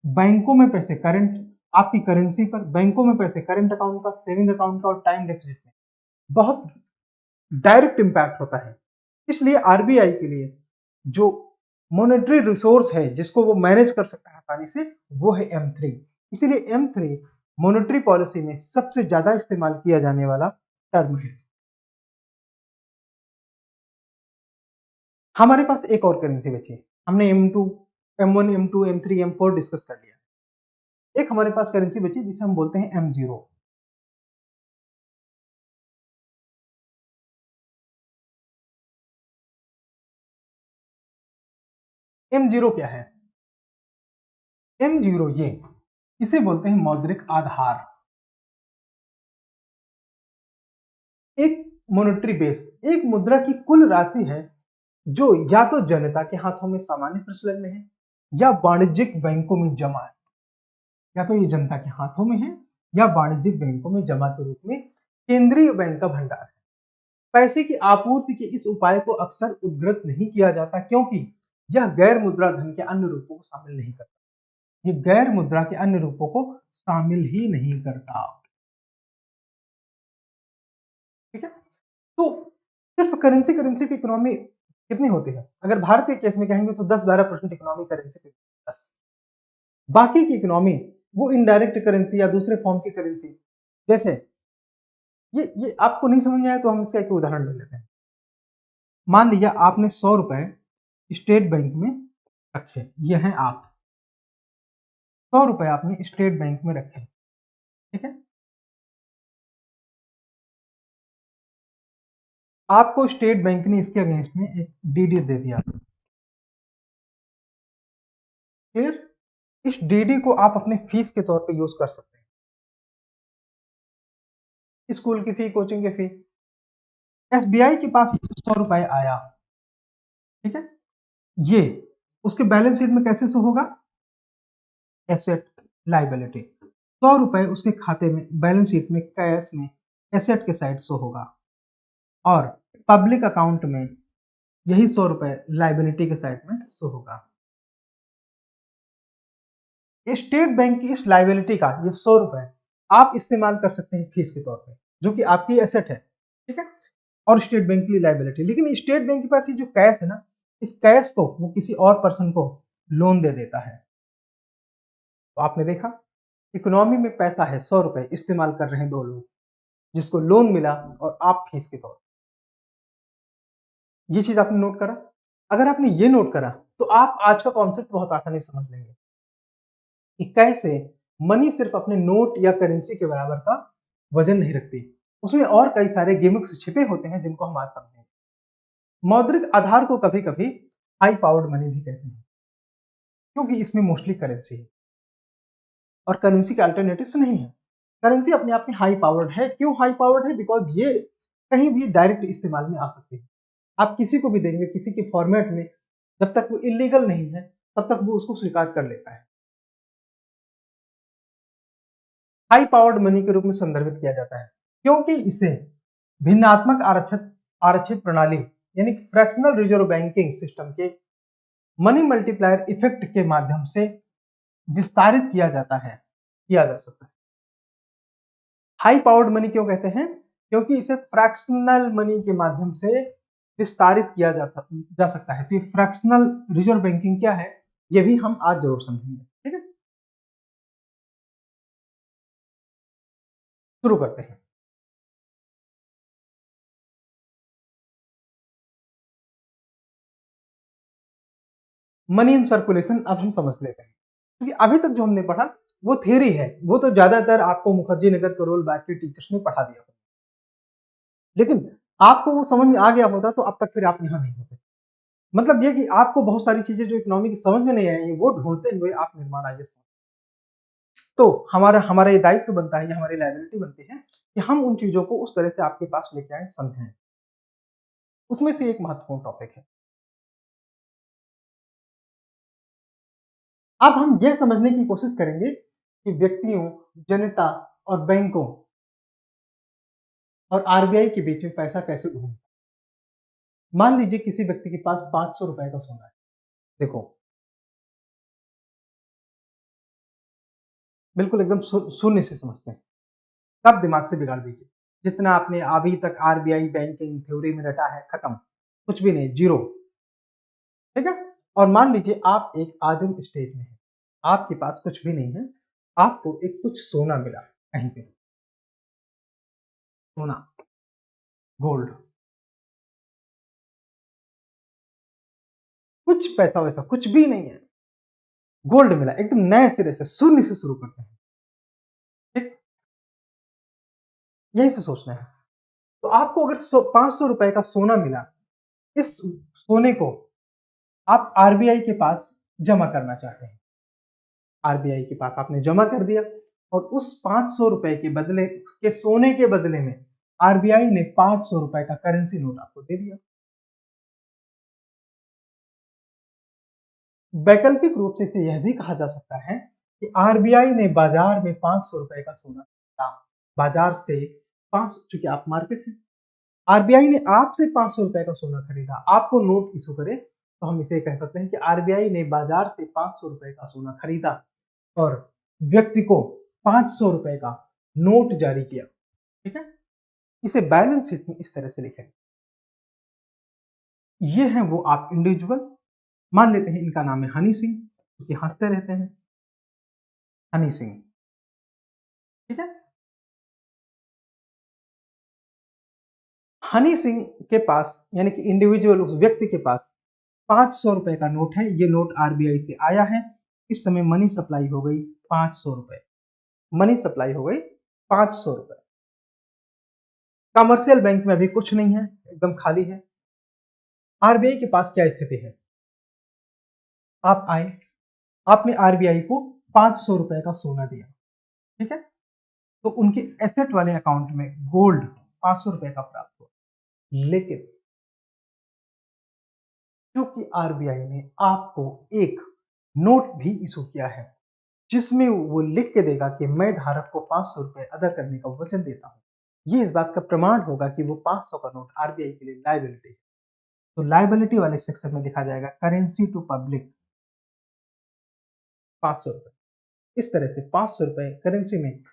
बैंकों में पैसे करंट, आपकी करेंसी पर, बैंकों में पैसे करंट अकाउंट का, सेविंग अकाउंट का और टाइम डिपॉजिट में बहुत डायरेक्ट इंपैक्ट होता है। इसलिए आरबीआई के लिए जो मॉनेटरी रिसोर्स है जिसको वो मैनेज कर सकता है आसानी से, वो है M3। इसीलिए M3 मॉनेटरी पॉलिसी में सबसे ज्यादा इस्तेमाल किया जाने वाला टर्म है। हमारे पास एक और करेंसी बची है। हमने M2, M1, M2, M3, M4 discuss कर लिया। एक हमारे पास करेंसी बची जिसे हम बोलते हैं M0। M0 क्या है? M0 ये, इसे बोलते हैं मौद्रिक आधार। एक मॉनेटरी बेस, एक मुद्रा की कुल राशि है जो या तो जनता के हाथों में सामान्य प्रचलन में है या वाणिज्यिक बैंकों में जमा है। या तो ये जनता के हाथों में है या वाणिज्यिक बैंकों में जमा के रूप में केंद्रीय बैंक का भंडार है। पैसे की आपूर्ति के इस उपाय को अक्सर उद्धृत नहीं किया जाता क्योंकि यह गैर मुद्रा धन के अन्य रूपों को शामिल नहीं करता। ये गैर मुद्रा के अन्य रूपों को शामिल ही नहीं करता। ठीक है, तो सिर्फ करेंसी करेंसी की इकोनॉमी कितनी होती है? अगर भारत के केस में कहेंगे तो 10-12% इकोनॉमी करेंसी पे, बस। बाकी की इकोनॉमी वो इनडायरेक्ट करेंसी या दूसरे फॉर्म की करेंसी, जैसे ये आपको नहीं समझ में आया तो हम इसका एक उदाहरण ले लेते हैं। मान लिया आपने 100 रुपए स्टेट बैंक में रखे, ये हैं आप, 100 रुपए आपने स्टेट बैंक में रखे। ठीक है, आपको स्टेट बैंक ने इसके अगेंस्ट में एक डीडी दे दिया। फिर इस डीडी को आप अपने फीस के तौर पे यूज कर सकते हैं, स्कूल की फी, कोचिंग की फी। एसबीआई के पास 100 रुपए आया, ठीक है, ये उसके बैलेंस शीट में कैसे शो होगा? Asset liability. 100 रुपए उसके खाते में बैलेंस शीट में कैश में एसेट के साइड शो होगा और पब्लिक अकाउंट में यही 100 रुपए लाइबिलिटी के साइड में शो होगा। स्टेट बैंक की इस लाइबिलिटी का ये 100 रुपए आप इस्तेमाल कर सकते हैं फीस के तौर पे, जो कि आपकी एसेट है। ठीक है, और स्टेट बैंक की लाइबिलिटी। लेकिन स्टेट बैंक के पास ये जो कैश है ना, इस कैश को वो किसी और पर्सन को लोन दे देता है। तो आपने देखा, इकोनॉमी में पैसा है, 100 रुपए इस्तेमाल कर रहे हैं दो लोग, जिसको लोन मिला और आप फीस के तौर। ये चीज आपने नोट करा। अगर आपने ये नोट करा तो आप आज का कॉन्सेप्ट बहुत आसानी से समझ लेंगे कि कैसे मनी सिर्फ अपने नोट या करेंसी के बराबर का वजन नहीं रखती, उसमें और कई सारे गिमिक्स छिपे होते हैं जिनको हम आज समझेंगे। मौद्रिक आधार को कभी कभी हाई पावर्ड मनी भी कहते हैं, क्योंकि इसमें मोस्टली करेंसी है और करेंसी के अल्टरनेटिव्स नहीं है। करेंसी अपने आप में हाई पावर्ड है। क्यों हाई पावर्ड है? बिकॉज ये कहीं भी डायरेक्ट इस्तेमाल में आ सकती है। आप किसी को भी देंगे किसी के फॉर्मेट में, जब तक वो इलीगल नहीं है तब तक वो उसको स्वीकार कर लेता है। हाई पावर्ड मनी के रूप में संदर्भित किया जाता है क्योंकि इसे भिन्नात्मक आरक्षित आरक्षित प्रणाली यानी फ्रैक्शनल रिजर्व बैंकिंग सिस्टम के मनी मल्टीप्लायर इफेक्ट के माध्यम से विस्तारित किया जाता है, किया जा सकता है। हाई पावर्ड मनी क्यों कहते हैं? क्योंकि इसे फ्रैक्शनल मनी के माध्यम से विस्तारित किया जा सकता है। तो ये फ्रैक्शनल रिजर्व बैंकिंग क्या है, ये भी हम आज जरूर समझेंगे। ठीक है, शुरू करते हैं। मनी इन सर्कुलेशन अब हम समझ लेते हैं, क्योंकि अभी तक जो हमने पढ़ा वो थ्योरी है, वो तो ज्यादातर आपको मुखर्जी नगर करोल बाग के टीचर्स ने पढ़ा दिया, लेकिन आपको वो समझ में आ गया होता तो अब तक फिर आप यहाँ नहीं होते। मतलब ये कि आपको बहुत सारी चीजें जो इकोनॉमी की समझ में नहीं आई वो ढूंढते हुए आप निर्माण आईएएस। तो हमारा हमारा ये दायित्व बनता है, ये हमारी लायबिलिटी बनती है कि हम उन चीजों को उस तरह से आपके पास लेके आए, समझें। उसमें से एक महत्वपूर्ण टॉपिक है। अब हम यह समझने की कोशिश करेंगे कि व्यक्तियों, जनता और बैंकों और आरबीआई के बीच में पैसा कैसे घूमता है। मान लीजिए किसी व्यक्ति के पास 500 रुपए का सोना है। देखो, बिल्कुल एकदम शून्य से समझते हैं, तब दिमाग से बिगाड़ दीजिए। जितना आपने अभी तक आरबीआई बैंकिंग थ्योरी में रटा है, खत्म, कुछ भी नहीं, जीरो। ठीक है, और मान लीजिए आप एक आदिम स्टेज में हैं, आपके पास कुछ भी नहीं है, आपको एक कुछ सोना मिला कहीं पे, सोना, गोल्ड, कुछ पैसा वैसा कुछ भी नहीं है, गोल्ड मिला एकदम नए सिरे से, शून्य से शुरू करते हैं। ठीक, यही से सोचना है। तो आपको अगर 500 रुपए का सोना मिला, इस सोने को आप आरबीआई के पास जमा करना चाहते हैं। आरबीआई के पास आपने जमा कर दिया और उस 500 रुपए के बदले के सोने के बदले में आरबीआई ने 500 रुपए का करेंसी नोट आपको दे दिया। वैकल्पिक रूप से इसे यह भी कहा जा सकता है कि आरबीआई ने बाजार में 500 रुपए का सोना खरीदा, बाजार से 5, चूंकि आप मार्केट है, आरबीआई ने आपसे 500 रुपए का सोना खरीदा, आपको नोट इशू करे, तो हम इसे कह सकते हैं कि आरबीआई ने बाजार से 500 रुपए का सोना खरीदा और व्यक्ति को 500 रुपए का नोट जारी किया। ठीक है, इसे बैलेंस शीट में इस तरह से लिखें। ये है वो आप इंडिविजुअल, मान लेते हैं इनका नाम है हनी सिंह, क्योंकि हंसते रहते हैं, हनी सिंह। ठीक है, हनी सिंह के पास यानी कि इंडिविजुअल उस व्यक्ति के पास 500 रुपए का नोट है। ये नोट आरबीआई से आया है, इस समय मनी सप्लाई हो गई 500 रुपए, मनी सप्लाई हो गई 500 रुपए। कमर्शियल बैंक में अभी कुछ नहीं है, एकदम खाली है। आरबीआई के पास क्या स्थिति है? आप आए, आपने आरबीआई को 500 रुपए का सोना दिया। ठीक है, तो उनके एसेट वाले अकाउंट में गोल्ड 500 रुपए का प्राप्त हुआ, लेकिन क्योंकि आरबीआई ने आपको एक नोट भी इशू किया है जिसमें वो लिख के देगा कि मैं धारक को 500 रुपए अदा करने का वचन देता हूं, ये इस बात का प्रमाण होगा कि वो 500 का नोट आरबीआई के लिए लायबिलिटी है। तो लायबिलिटी वाले सेक्शन में लिखा जाएगा करेंसी टू पब्लिक 500 रुपए। इस तरह से 500 रुपए करेंसी में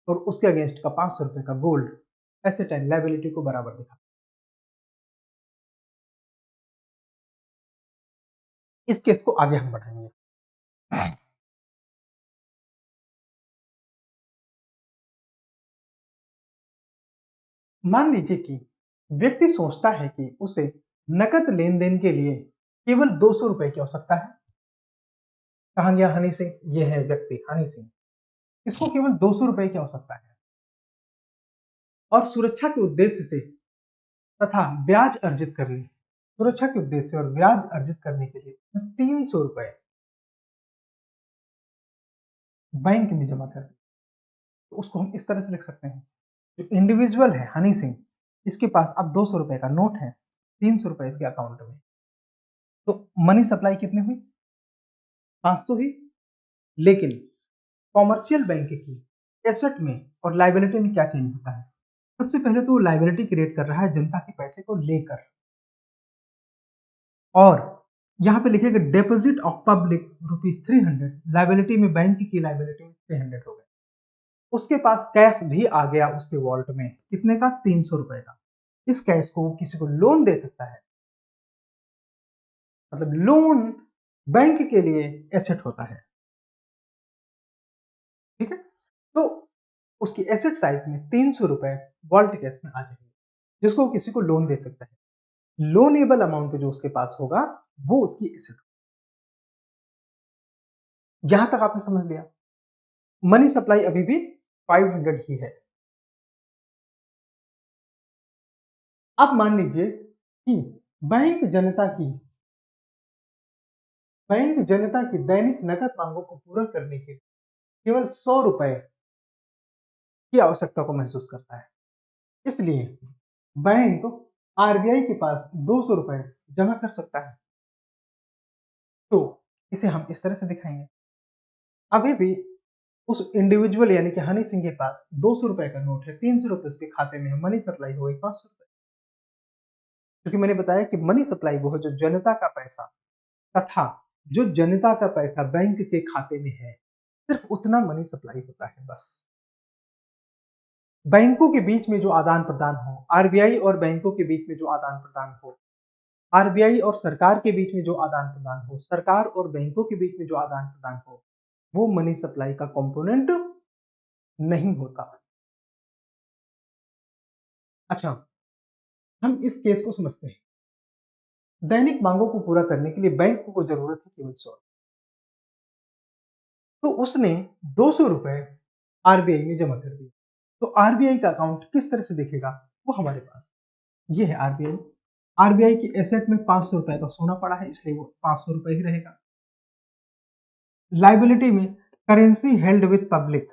और उसके अगेंस्ट का 500 रुपए का गोल्ड एसेट एंड लायबिलिटी को बराबर दिखा। इस केस को आगे हम बढ़ाएंगे। मान लीजिए कि व्यक्ति सोचता है कि उसे नकद लेन देन के लिए केवल 200 रुपए की आवश्यकता है। कहां गया हनी सिंह? ये है व्यक्ति हनी सिंह, इसको केवल 200 रुपए की आवश्यकता है और सुरक्षा के उद्देश्य से तथा ब्याज अर्जित करने सुरक्षा के उद्देश्य से और ब्याज अर्जित करने के लिए 300 रुपए बैंक में जमा कर दिए। तो उसको हम इस तरह से लिख सकते हैं, जो इंडिविजुअल है हनी सिंह, इसके पास अब 200 रुपए का नोट है, 300 रुपए इसके अकाउंट में, तो मनी सप्लाई कितनी हुई? 500 ही। लेकिन कॉमर्शियल बैंक की एसेट में और लाइबिलिटी में क्या चेंज होता है? सबसे पहले तो लाइबिलिटी क्रिएट कर रहा है जनता के पैसे को लेकर, और यहाँ पे लिखेगा डिपॉजिट ऑफ पब्लिक ₹300, लाइबिलिटी में बैंक की लाइबिलिटी में 300 हो गए। उसके पास कैश भी आ गया उसके वॉल्ट में, कितने का? 300 रुपए का। इस कैश को वो किसी को लोन दे सकता है, मतलब लोन बैंक के लिए एसेट होता है, ठीक है। तो उसकी एसेट साइज में 300 रुपए वॉल्ट कैश में आ जाएंगे, जिसको किसी को लोन दे सकता है। लोनेबल अमाउंट जो उसके पास होगा वो उसकी एसेट। यहां तक आपने समझ लिया। मनी सप्लाई अभी भी 500 ही है। अब मान लीजिए कि बैंक जनता की दैनिक नकद मांगों को पूरा करने के लिए केवल 100 रुपए की आवश्यकता को महसूस करता है। इसलिए बैंक आरबीआई के पास 200 रुपए जमा कर सकता है। तो इसे हम इस तरह से दिखाएंगे। अभी भी उस इंडिविजुअल यानी कि हनी सिंह के पास 200 रुपए का नोट है, 300 रुपए उसके खाते में है, मनी सप्लाई हो गई 500 रुपए। क्योंकि मैंने बताया कि मनी सप्लाई वो है जो जनता का पैसा, तथा जो जनता का पैसा बैंक के खाते में है, सिर्फ उतना मनी सप्लाई होता है बस। बैंकों के बीच में जो आदान प्रदान हो, आरबीआई और बैंकों के बीच में जो आदान प्रदान हो, आरबीआई और सरकार के बीच में जो आदान प्रदान हो, सरकार और बैंकों के बीच में जो आदान प्रदान हो, वो मनी सप्लाई का कंपोनेंट नहीं होता। अच्छा, हम इस केस को समझते हैं। दैनिक मांगों को पूरा करने के लिए बैंक को जरूरत है केवल 100। तो उसने 200 रुपए आरबीआई में जमा कर दिए। तो आरबीआई का अकाउंट किस तरह से दिखेगा? वो हमारे पास ये है आरबीआई। आरबीआई की एसेट में 500 रुपए का सोना पड़ा है, इसलिए वो 500 रुपए ही रहेगा। लाइबिलिटी में करेंसी हेल्ड विद पब्लिक,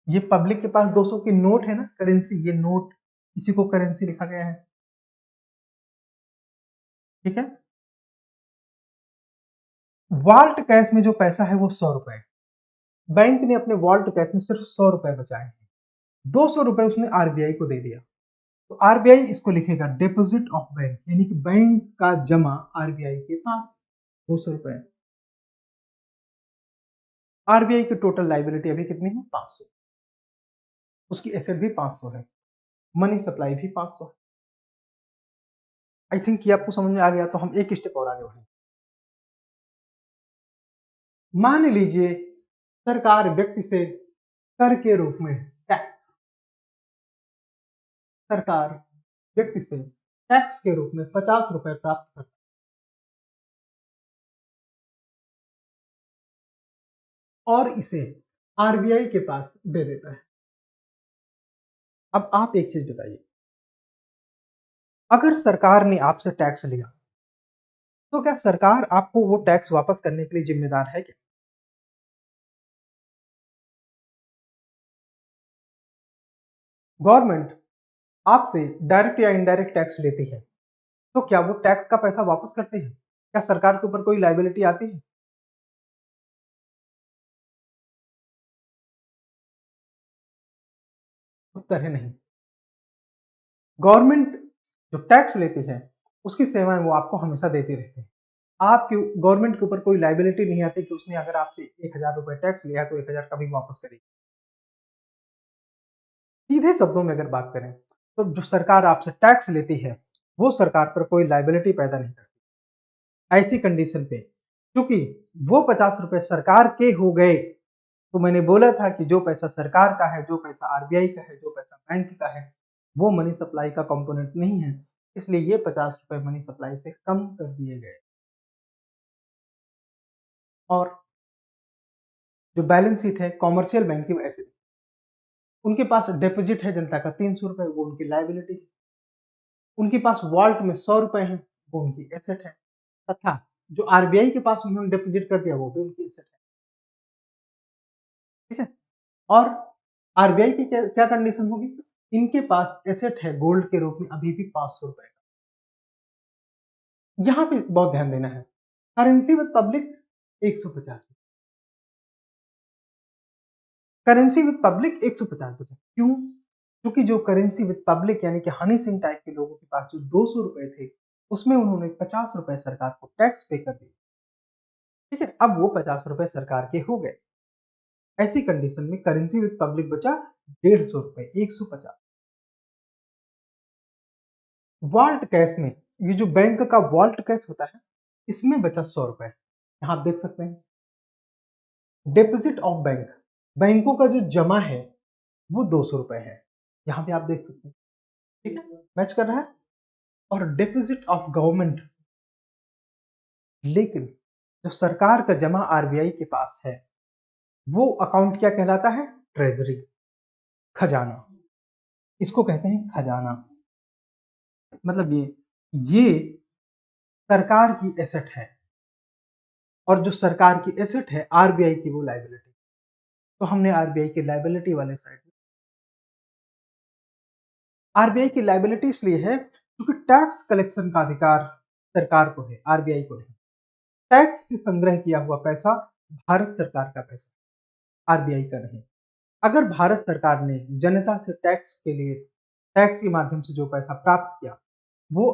ये पब्लिक के पास 200 के नोट है ना, करेंसी, ये नोट, इसी को करेंसी लिखा गया है, ठीक है। वॉल्ट कैश में जो पैसा है वो 100 रुपए, बैंक ने अपने वॉल्ट कैश में सिर्फ 100 रुपए बचाए हैं, 200 रुपए उसने आरबीआई को दे दिया। तो आरबीआई इसको लिखेगा डिपॉजिट ऑफ बैंक, यानी कि बैंक का जमा आरबीआई के पास 200 रुपए। आरबीआई की टोटल लाइबिलिटी अभी कितनी है? 500। उसकी एसेट भी 500 है, मनी सप्लाई भी 500 है। आई थिंक ये आपको समझ में आ गया। तो हम एक स्टेप और आगे बढ़े। मान लीजिए सरकार व्यक्ति से कर के रूप में टैक्स, सरकार व्यक्ति से टैक्स के रूप में 50 रुपए प्राप्त करता है और इसे आरबीआई के पास दे देता है। अब आप एक चीज बताइए, अगर सरकार ने आपसे टैक्स लिया तो क्या सरकार आपको वो टैक्स वापस करने के लिए जिम्मेदार है क्या? गवर्नमेंट आपसे डायरेक्ट या इनडायरेक्ट टैक्स लेती है, तो क्या वो टैक्स का पैसा वापस करते हैं? क्या सरकार के ऊपर कोई लाइबिलिटी आती है? उत्तर है नहीं। गवर्नमेंट जो टैक्स लेती है उसकी सेवाएं वो आपको हमेशा देती रहती है। आपके गवर्नमेंट के ऊपर कोई लाइबिलिटी नहीं आती कि उसने अगर आपसे 1000 रुपए टैक्स लिया है तो 1000 कभी वापस करेगी। सीधे शब्दों में अगर बात करें तो जो सरकार आपसे टैक्स लेती है वो सरकार पर कोई लाइबिलिटी पैदा नहीं करती। ऐसी कंडीशन पे क्योंकि वो 50 रुपए सरकार के हो गए, तो मैंने बोला था कि जो पैसा सरकार का है, जो पैसा आरबीआई का है, जो पैसा बैंक का है, वो मनी सप्लाई का कंपोनेंट नहीं है, इसलिए ये 50 रुपए मनी सप्लाई से कम कर दिए गए। और जो बैलेंस शीट है कॉमर्शियल बैंक की, ऐसे उनके पास डिपॉजिट है जनता का 300 रुपए, वो उनकी लाइबिलिटी। उनके पास वॉल्ट में 100 रुपए है, वो उनकी एसेट है, तथा जो आरबीआई के पास उन्होंने डिपॉजिट कर दिया वो भी उनकी एसेट है। ठीक है, और आरबीआई की क्या क्या कंडीशन होगी, इनके पास एसेट है गोल्ड के रूप में अभी भी 500 रुपए का। यहां पे बहुत ध्यान देना है, currency with public 150, currency with public 150 बचा। क्यों? क्योंकि जो करेंसी विद पब्लिक यानी कि हनी सिंह टाइप के लोगों के पास जो 200 रुपए थे, उसमें उन्होंने 50 रुपए सरकार को टैक्स पे कर दिए। ठीक है, अब वो 50 रुपए सरकार के हो गए। ऐसी कंडीशन में करेंसी विद पब्लिक बचा 150 रुपए, 150। वॉल्ट कैश में, ये जो बैंक का वॉल्ट कैश होता है, इसमें बचा 100 रुपए। यहां आप देख सकते हैं डिपॉजिट ऑफ बैंक, बैंकों का जो जमा है वो 200 रुपए है। यहां पे आप देख सकते हैं, ठीक है, मैच कर रहा है। और डिपॉजिट ऑफ गवर्नमेंट, लेकिन जो सरकार का जमा आरबीआई के पास है वो अकाउंट क्या कहलाता है, ट्रेजरी, खजाना। इसको कहते हैं खजाना। मतलब ये सरकार की एसेट है, और जो सरकार की एसेट है आरबीआई की वो लाइबिलिटी। तो हमने आरबीआई की लाइबिलिटी वाले साइड में, आरबीआई की लाइबिलिटी इसलिए है क्योंकि टैक्स कलेक्शन का अधिकार सरकार को है, आरबीआई को नहीं। टैक्स से संग्रह किया हुआ पैसा भारत सरकार का पैसा, आरबीआई का नहीं। अगर भारत सरकार ने जनता से टैक्स के लिए, टैक्स के माध्यम से जो पैसा प्राप्त किया वो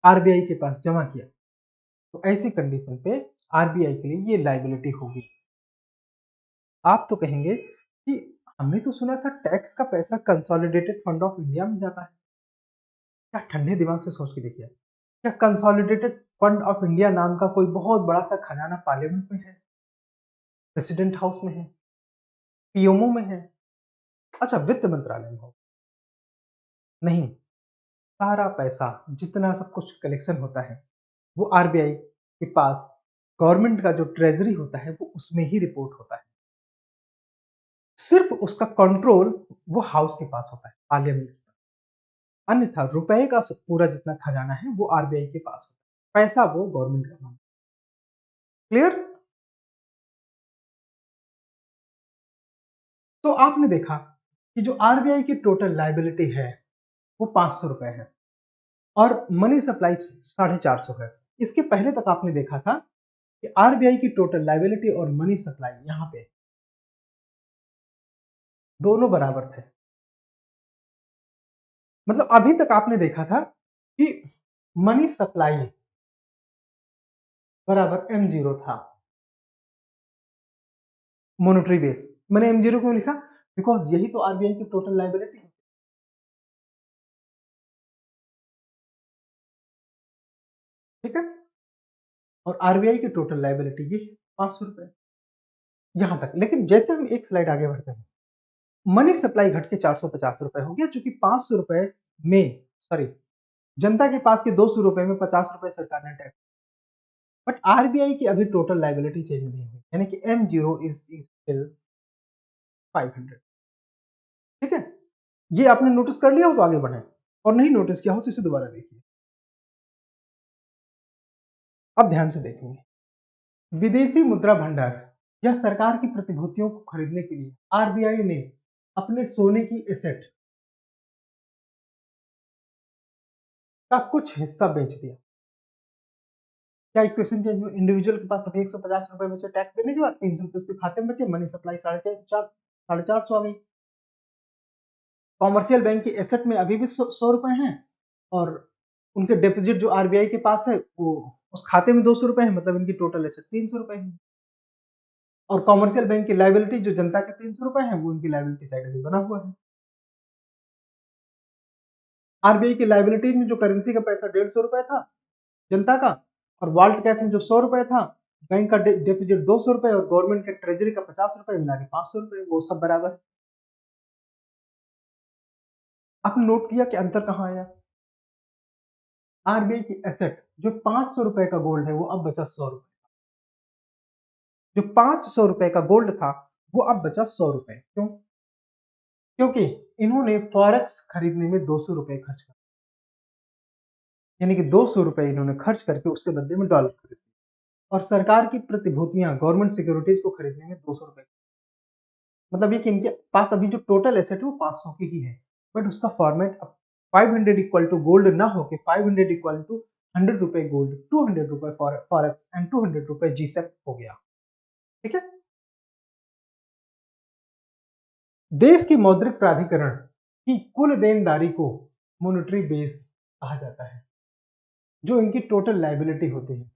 आरबीआई के पास जमा किया, तो ऐसी कंडीशन पे आरबीआई के लिए ये लाइबिलिटी होगी। आप तो कहेंगे कि हमने तो सुना था टैक्स का पैसा कंसोलिडेटेड फंड ऑफ इंडिया में जाता है। क्या ठंडे दिमाग से सोच के देखिए, क्या कंसोलिडेटेड फंड ऑफ इंडिया नाम का कोई बहुत बड़ा सा खजाना पार्लियामेंट में है, प्रेसिडेंट हाउस में है, पीएमओ में है, अच्छा वित्त मंत्रालय में हो? नहीं, सारा पैसा जितना सब कुछ कलेक्शन होता है वो आरबीआई के पास, गवर्नमेंट का जो ट्रेजरी होता है वो उसमें ही रिपोर्ट होता है। सिर्फ उसका कंट्रोल वो हाउस के पास होता है, पार्लियामेंट के पास। अन्यथा रुपए का पूरा जितना खजाना है वो आरबीआई के पास होता है, पैसा वो गवर्नमेंट का मानता है। क्लियर? तो आपने देखा कि जो आरबीआई की टोटल लाइबिलिटी है वो 500 रुपए है, और मनी सप्लाई 450 है। इसके पहले तक आपने देखा था कि आरबीआई की टोटल लाइबिलिटी और मनी सप्लाई यहां पे दोनों बराबर थे। मतलब अभी तक आपने देखा था कि मनी सप्लाई बराबर M0 था, मॉनेटरी बेस। मैंने M0 क्यों लिखा, बिकॉज यही तो आरबीआई की टोटल लाइबिलिटी है। ठीक है, और आरबीआई की टोटल लाइबिलिटी ये 500 रुपए, यहां तक। लेकिन जैसे हम एक स्लाइड आगे बढ़ते हैं, मनी सप्लाई घट के 450 रुपए हो गया, क्योंकि 500 रुपए में, सॉरी, जनता के पास के 200 रुपए में 50 रुपए सरकार ने टैक्स। बट आरबीआई की अभी टोटल लाइबिलिटी चेंज नहीं हुई, यानी कि M0 इज स्टिल 500। ठीक है, ये आपने नोटिस कर लिया हो तो आगे बढ़े, और नहीं नोटिस किया हो तो इसे दोबारा देखिए। अब ध्यान से देखेंगे, विदेशी मुद्रा भंडार या सरकार की प्रतिभूतियों को खरीदने के लिए आरबीआई ने अपने सोने की एसेट का कुछ हिस्सा बेच दिया। क्या इक्वेशन चेंज हुई? इंडिविजुअल के पास अभी 150 रुपए बचे, टैक्स देने के बाद 300 रुपए उसके खाते में बचे, मनी सप्लाई 450 आ गई। कॉमर्शियल बैंक की एसेट में अभी भी 100 रुपए हैं, और उनके डिपॉजिट जो आरबीआई के पास है वो उस खाते में 200 रुपए है, मतलब इनकी टोटल एसेट 300 रुपए है। और कॉमर्शियल बैंक की लाइबिलिटी जो जनता के 300 रुपए है वो उनकी लाइबिलिटी साइड अभी बना हुआ है। आरबीआई की लाइबिलिटी में जो करेंसी का पैसा 150 रुपए था जनता का, और वॉल्ट कैश में जो 100 रुपए था, बैंक का डिपॉजिट 200 रुपए, और गवर्नमेंट के ट्रेजरी का 50 रुपए, मिला के 500 रुपए, वो सब बराबर। आपने नोट किया कि अंतर कहाँ आया? आरबीआई की एसेट जो 500 रुपए का गोल्ड है वो अब बचा 100 रुपए, जो 500 रुपए का गोल्ड था वो अब बचा 100 रुपए। क्यों? क्योंकि इन्होंने फॉरेक्स खरीदने में 200 रुपए खर्च कर, यानी कि 200 रुपए इन्होंने खर्च करके उसके बदले में डॉलर खरीद लिए। और सरकार की प्रतिभूतियां, गवर्नमेंट सिक्योरिटीज को खरीदने में 200 रुपए, मतलब ये कि इनके पास अभी जो टोटल एसेट है वो 500 की ही है, बट उसका फॉर्मेट अब 500 इक्वल टू गोल्ड ना होके 500 इक्वल टू 100 रुपए गोल्ड, 200 रुपए फॉरेक्स एंड 200 रुपए जीसेप हो गया। ठीक है। देश की मौद्रिक प्राधिकरण की कुल देनदारी को मॉनेटरी बेस कहा जाता है, जो इनकी टोटल लायबिलिटी होती है।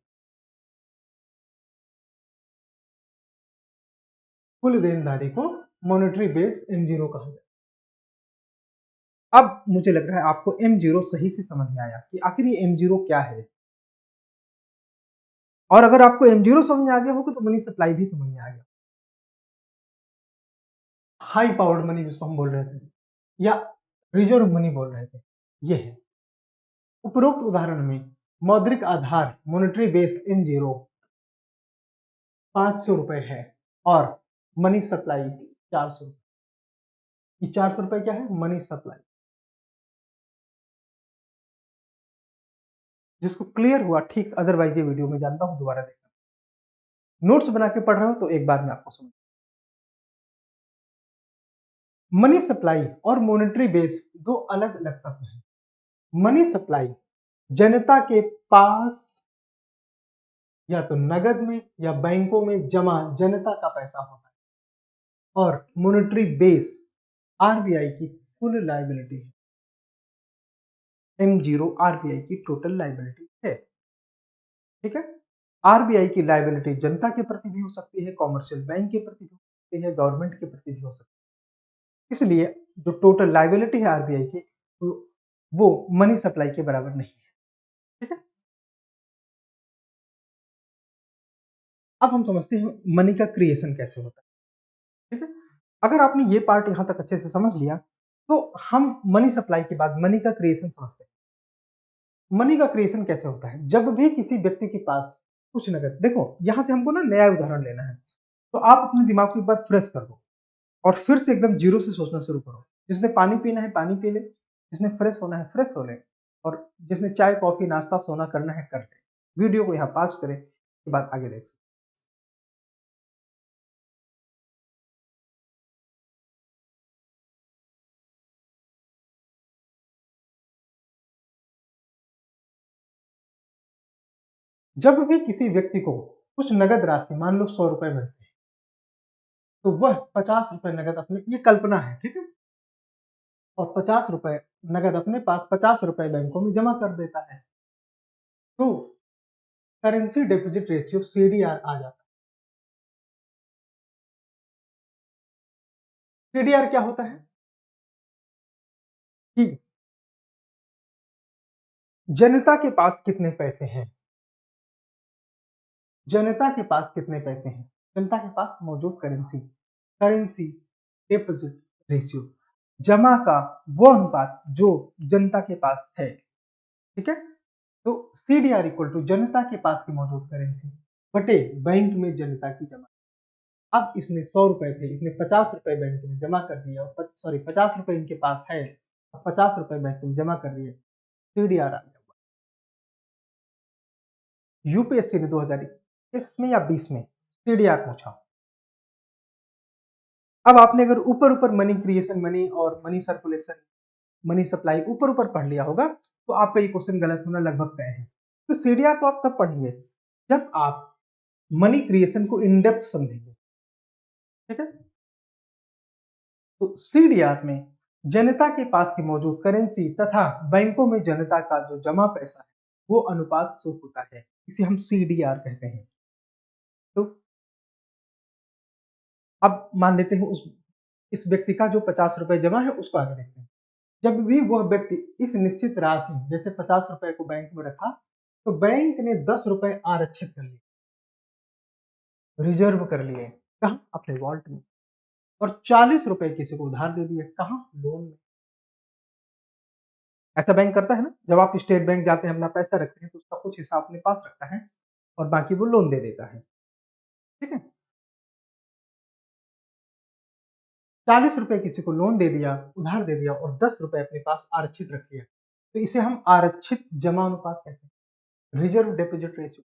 कुल देनदारी को मॉनेटरी बेस M0 कहा जाता है। अब मुझे लग रहा है आपको M0 सही से समझ में आया कि आखिर ये M0 क्या है, और अगर आपको M0 समझ में आ गया होगा तो मनी सप्लाई भी समझ में आ गया। हाई पावर्ड मनी जिसको हम बोल रहे थे, या रिजर्व मनी बोल रहे थे, ये है। उपरोक्त उदाहरण में मौद्रिक आधार मॉनेटरी बेस M0 500 रुपए है और मनी सप्लाई 400। ये 400 रुपए क्या है? Money supply. जिसको क्लियर हुआ ठीक, अदरवाइज ये वीडियो में जानता हूं दोबारा देखना। नोट्स बना के पढ़ रहे हो तो एक बार में आपको समझ। मनी सप्लाई और मॉनेटरी बेस दो अलग अलग शब्द हैं। मनी सप्लाई जनता के पास या तो नगद में या बैंकों में जमा जनता का पैसा होता है, और मॉनेटरी बेस आरबीआई की कुल लायबिलिटी है। M0 आरबीआई की टोटल लायबिलिटी है। ठीक है। आरबीआई की लायबिलिटी जनता के प्रति भी हो सकती है, कॉमर्शियल बैंक के प्रति भी हो सकती है, गवर्नमेंट के प्रति भी हो सकती है। इसलिए जो टोटल लायबिलिटी है आरबीआई की, वो मनी सप्लाई के बराबर नहीं है। ठीक है। अब हम समझते हैं मनी का क्रिएशन कैसे होता है। ठीक है। अगर आपने ये पार्ट यहां तक अच्छे से समझ लिया तो हम मनी सप्लाई के बाद मनी का क्रिएशन समझते हैं। मनी का क्रिएशन कैसे होता है? जब भी किसी व्यक्ति के पास कुछ नगद, देखो यहां से हमको ना नया उदाहरण लेना है, तो आप अपने दिमाग को एक बार फ्रेश कर दो और फिर से एकदम जीरो से सोचना शुरू करो। जिसने पानी पीना है पानी पी ले, जिसने फ्रेश होना है फ्रेश हो ले, और जिसने चाय कॉफी नाश्ता सोना करना है कर ले। वीडियो को यहाँ पास करें, के बाद आगे देख सकते। जब भी किसी व्यक्ति को कुछ नगद राशि, मान लो 100 रुपए मिलते हैं, तो वह 50 रुपए नगद अपने, ये कल्पना है ठीक है, और 50 रुपए नगद अपने पास 50 रुपए बैंकों में जमा कर देता है। तो करेंसी डिपॉजिट रेशियो सीडीआर आ जाता है। सीडीआर क्या होता है कि जनता के पास कितने पैसे हैं, जनता के पास कितने पैसे हैं, जनता के पास मौजूद करेंसी, करेंसी डिपॉजिट रेशियो, जमा का वो अनुपात जो जनता के पास है। ठीक है। तो सीडीआर इक्वल टू जनता के पास की मौजूद करेंसी बटे बैंक में जनता की जमा। अब इसने 100 रुपए थे, इसने 50 रुपए बैंक में जमा कर दिए, और सॉरी 50 रुपए इनके पास है, 50 रुपए बैंक में जमा कर दिए, सीडीआर आ गया। यूपीएससी ने 2021 में या 20 में सीडीआर पूछा। अब आपने अगर ऊपर ऊपर मनी क्रिएशन, मनी और मनी सर्कुलेशन, मनी सप्लाई ऊपर ऊपर पढ़ लिया होगा, तो आपका ये क्वेश्चन गलत होना लगभग तय है। तो सीडीआर तो आप तब पढ़ेंगे जब आप मनी क्रिएशन को इन डेप्थ समझेंगे। ठीक है। तो सीडीआर में जनता के पास की मौजूद करेंसी तथा बैंकों में जनता का जो जमा पैसा है, वो अनुपात शो होता है, इसे हम सीडीआर कहते हैं। तो अब मान लेते हैं उस इस व्यक्ति का जो 50 रुपए जमा है उसको आगे देखते हैं। जब भी वह व्यक्ति इस निश्चित राशि, जैसे 50 रुपए को बैंक में रखा, तो बैंक ने 10 रुपए आरक्षित कर लिए, रिजर्व कर लिए, कहा? अपने वॉल्ट में। और 40 रुपए किसी को उधार दे दिए, कहा? लोन में। ऐसा बैंक करता है ना, जब आप स्टेट बैंक जाते हैं अपना पैसा रखते हैं तो उसका कुछ हिस्सा अपने पास रखता है और बाकी वो लोन दे देता है। ठीक है। 40 रुपए किसी को लोन दे दिया, उधार दे दिया, और 10 रुपए अपने पास आरक्षित रख लिया। तो इसे हम आरक्षित जमा अनुपात कहते हैं, रिजर्व डिपॉजिट रेशियो।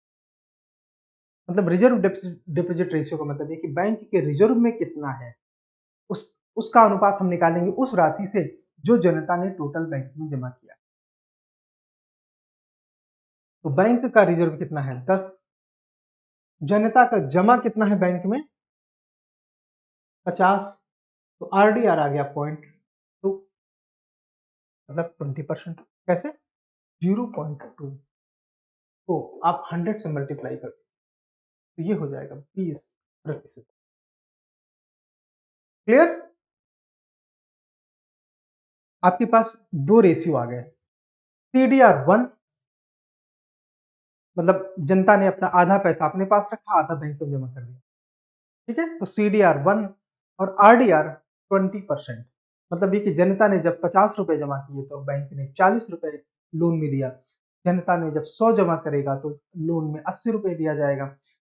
मतलब रिजर्व डिपॉजिट रेशियो का मतलब है कि बैंक के रिजर्व में कितना है, उस उसका अनुपात हम निकालेंगे उस राशि से जो जनता ने टोटल बैंक में जमा किया। तो बैंक का रिजर्व कितना है 10, जनता का जमा कितना है बैंक में 50, तो आरडीआर आ गया 0.2, मतलब 20%। कैसे 0.2 को आप 100 से मल्टीप्लाई कर, तो ये हो जाएगा 20%। क्लियर? आपके पास दो रेशियो आ गए, CDR 1 मतलब जनता ने अपना आधा पैसा अपने पास रखा, आधा बैंक में जमा कर दिया, ठीक है। तो CDR 1 और RDR 20%, मतलब ये कि जनता ने जब 50 रुपए जमा किए तो बैंक ने 40 रुपए लोन में दिया, जनता ने जब 100 जमा करेगा तो लोन में 80 रुपए दिया जाएगा,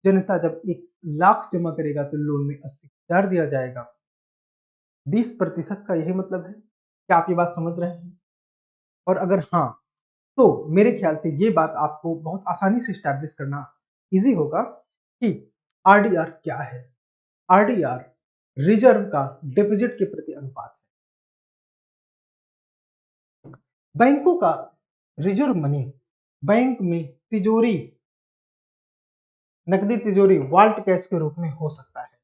जनता जब 1 लाख जमा करेगा तो लोन में 80,000 दिया जाएगा। 20% का यही मतलब है। क्या आप ये बात समझ रहे हैं? और अगर हाँ, तो मेरे ख्याल से ये बात आपको बहुत आसानी से स्टैब्लिश करना इजी होगा कि आरडीआर क्या है। आरडीआर रिजर्व का डिपॉजिट के प्रति अनुपात है। बैंकों का रिजर्व मनी बैंक में तिजोरी, नकदी तिजोरी, वाल्ट कैश के रूप में हो सकता है,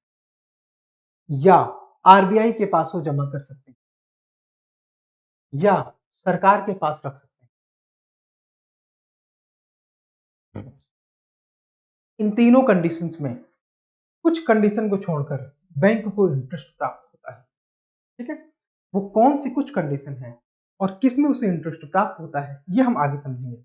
या आरबीआई के पास वो जमा कर सकते हैं, या सरकार के पास रख सकते हैं। इन तीनों कंडीशंस में कुछ कंडीशन को छोड़कर बैंक को इंटरेस्ट प्राप्त होता है, ठीक है। वो कौन सी कुछ कंडीशन है और किस में उसे इंटरेस्ट प्राप्त होता है, ये हम आगे समझेंगे।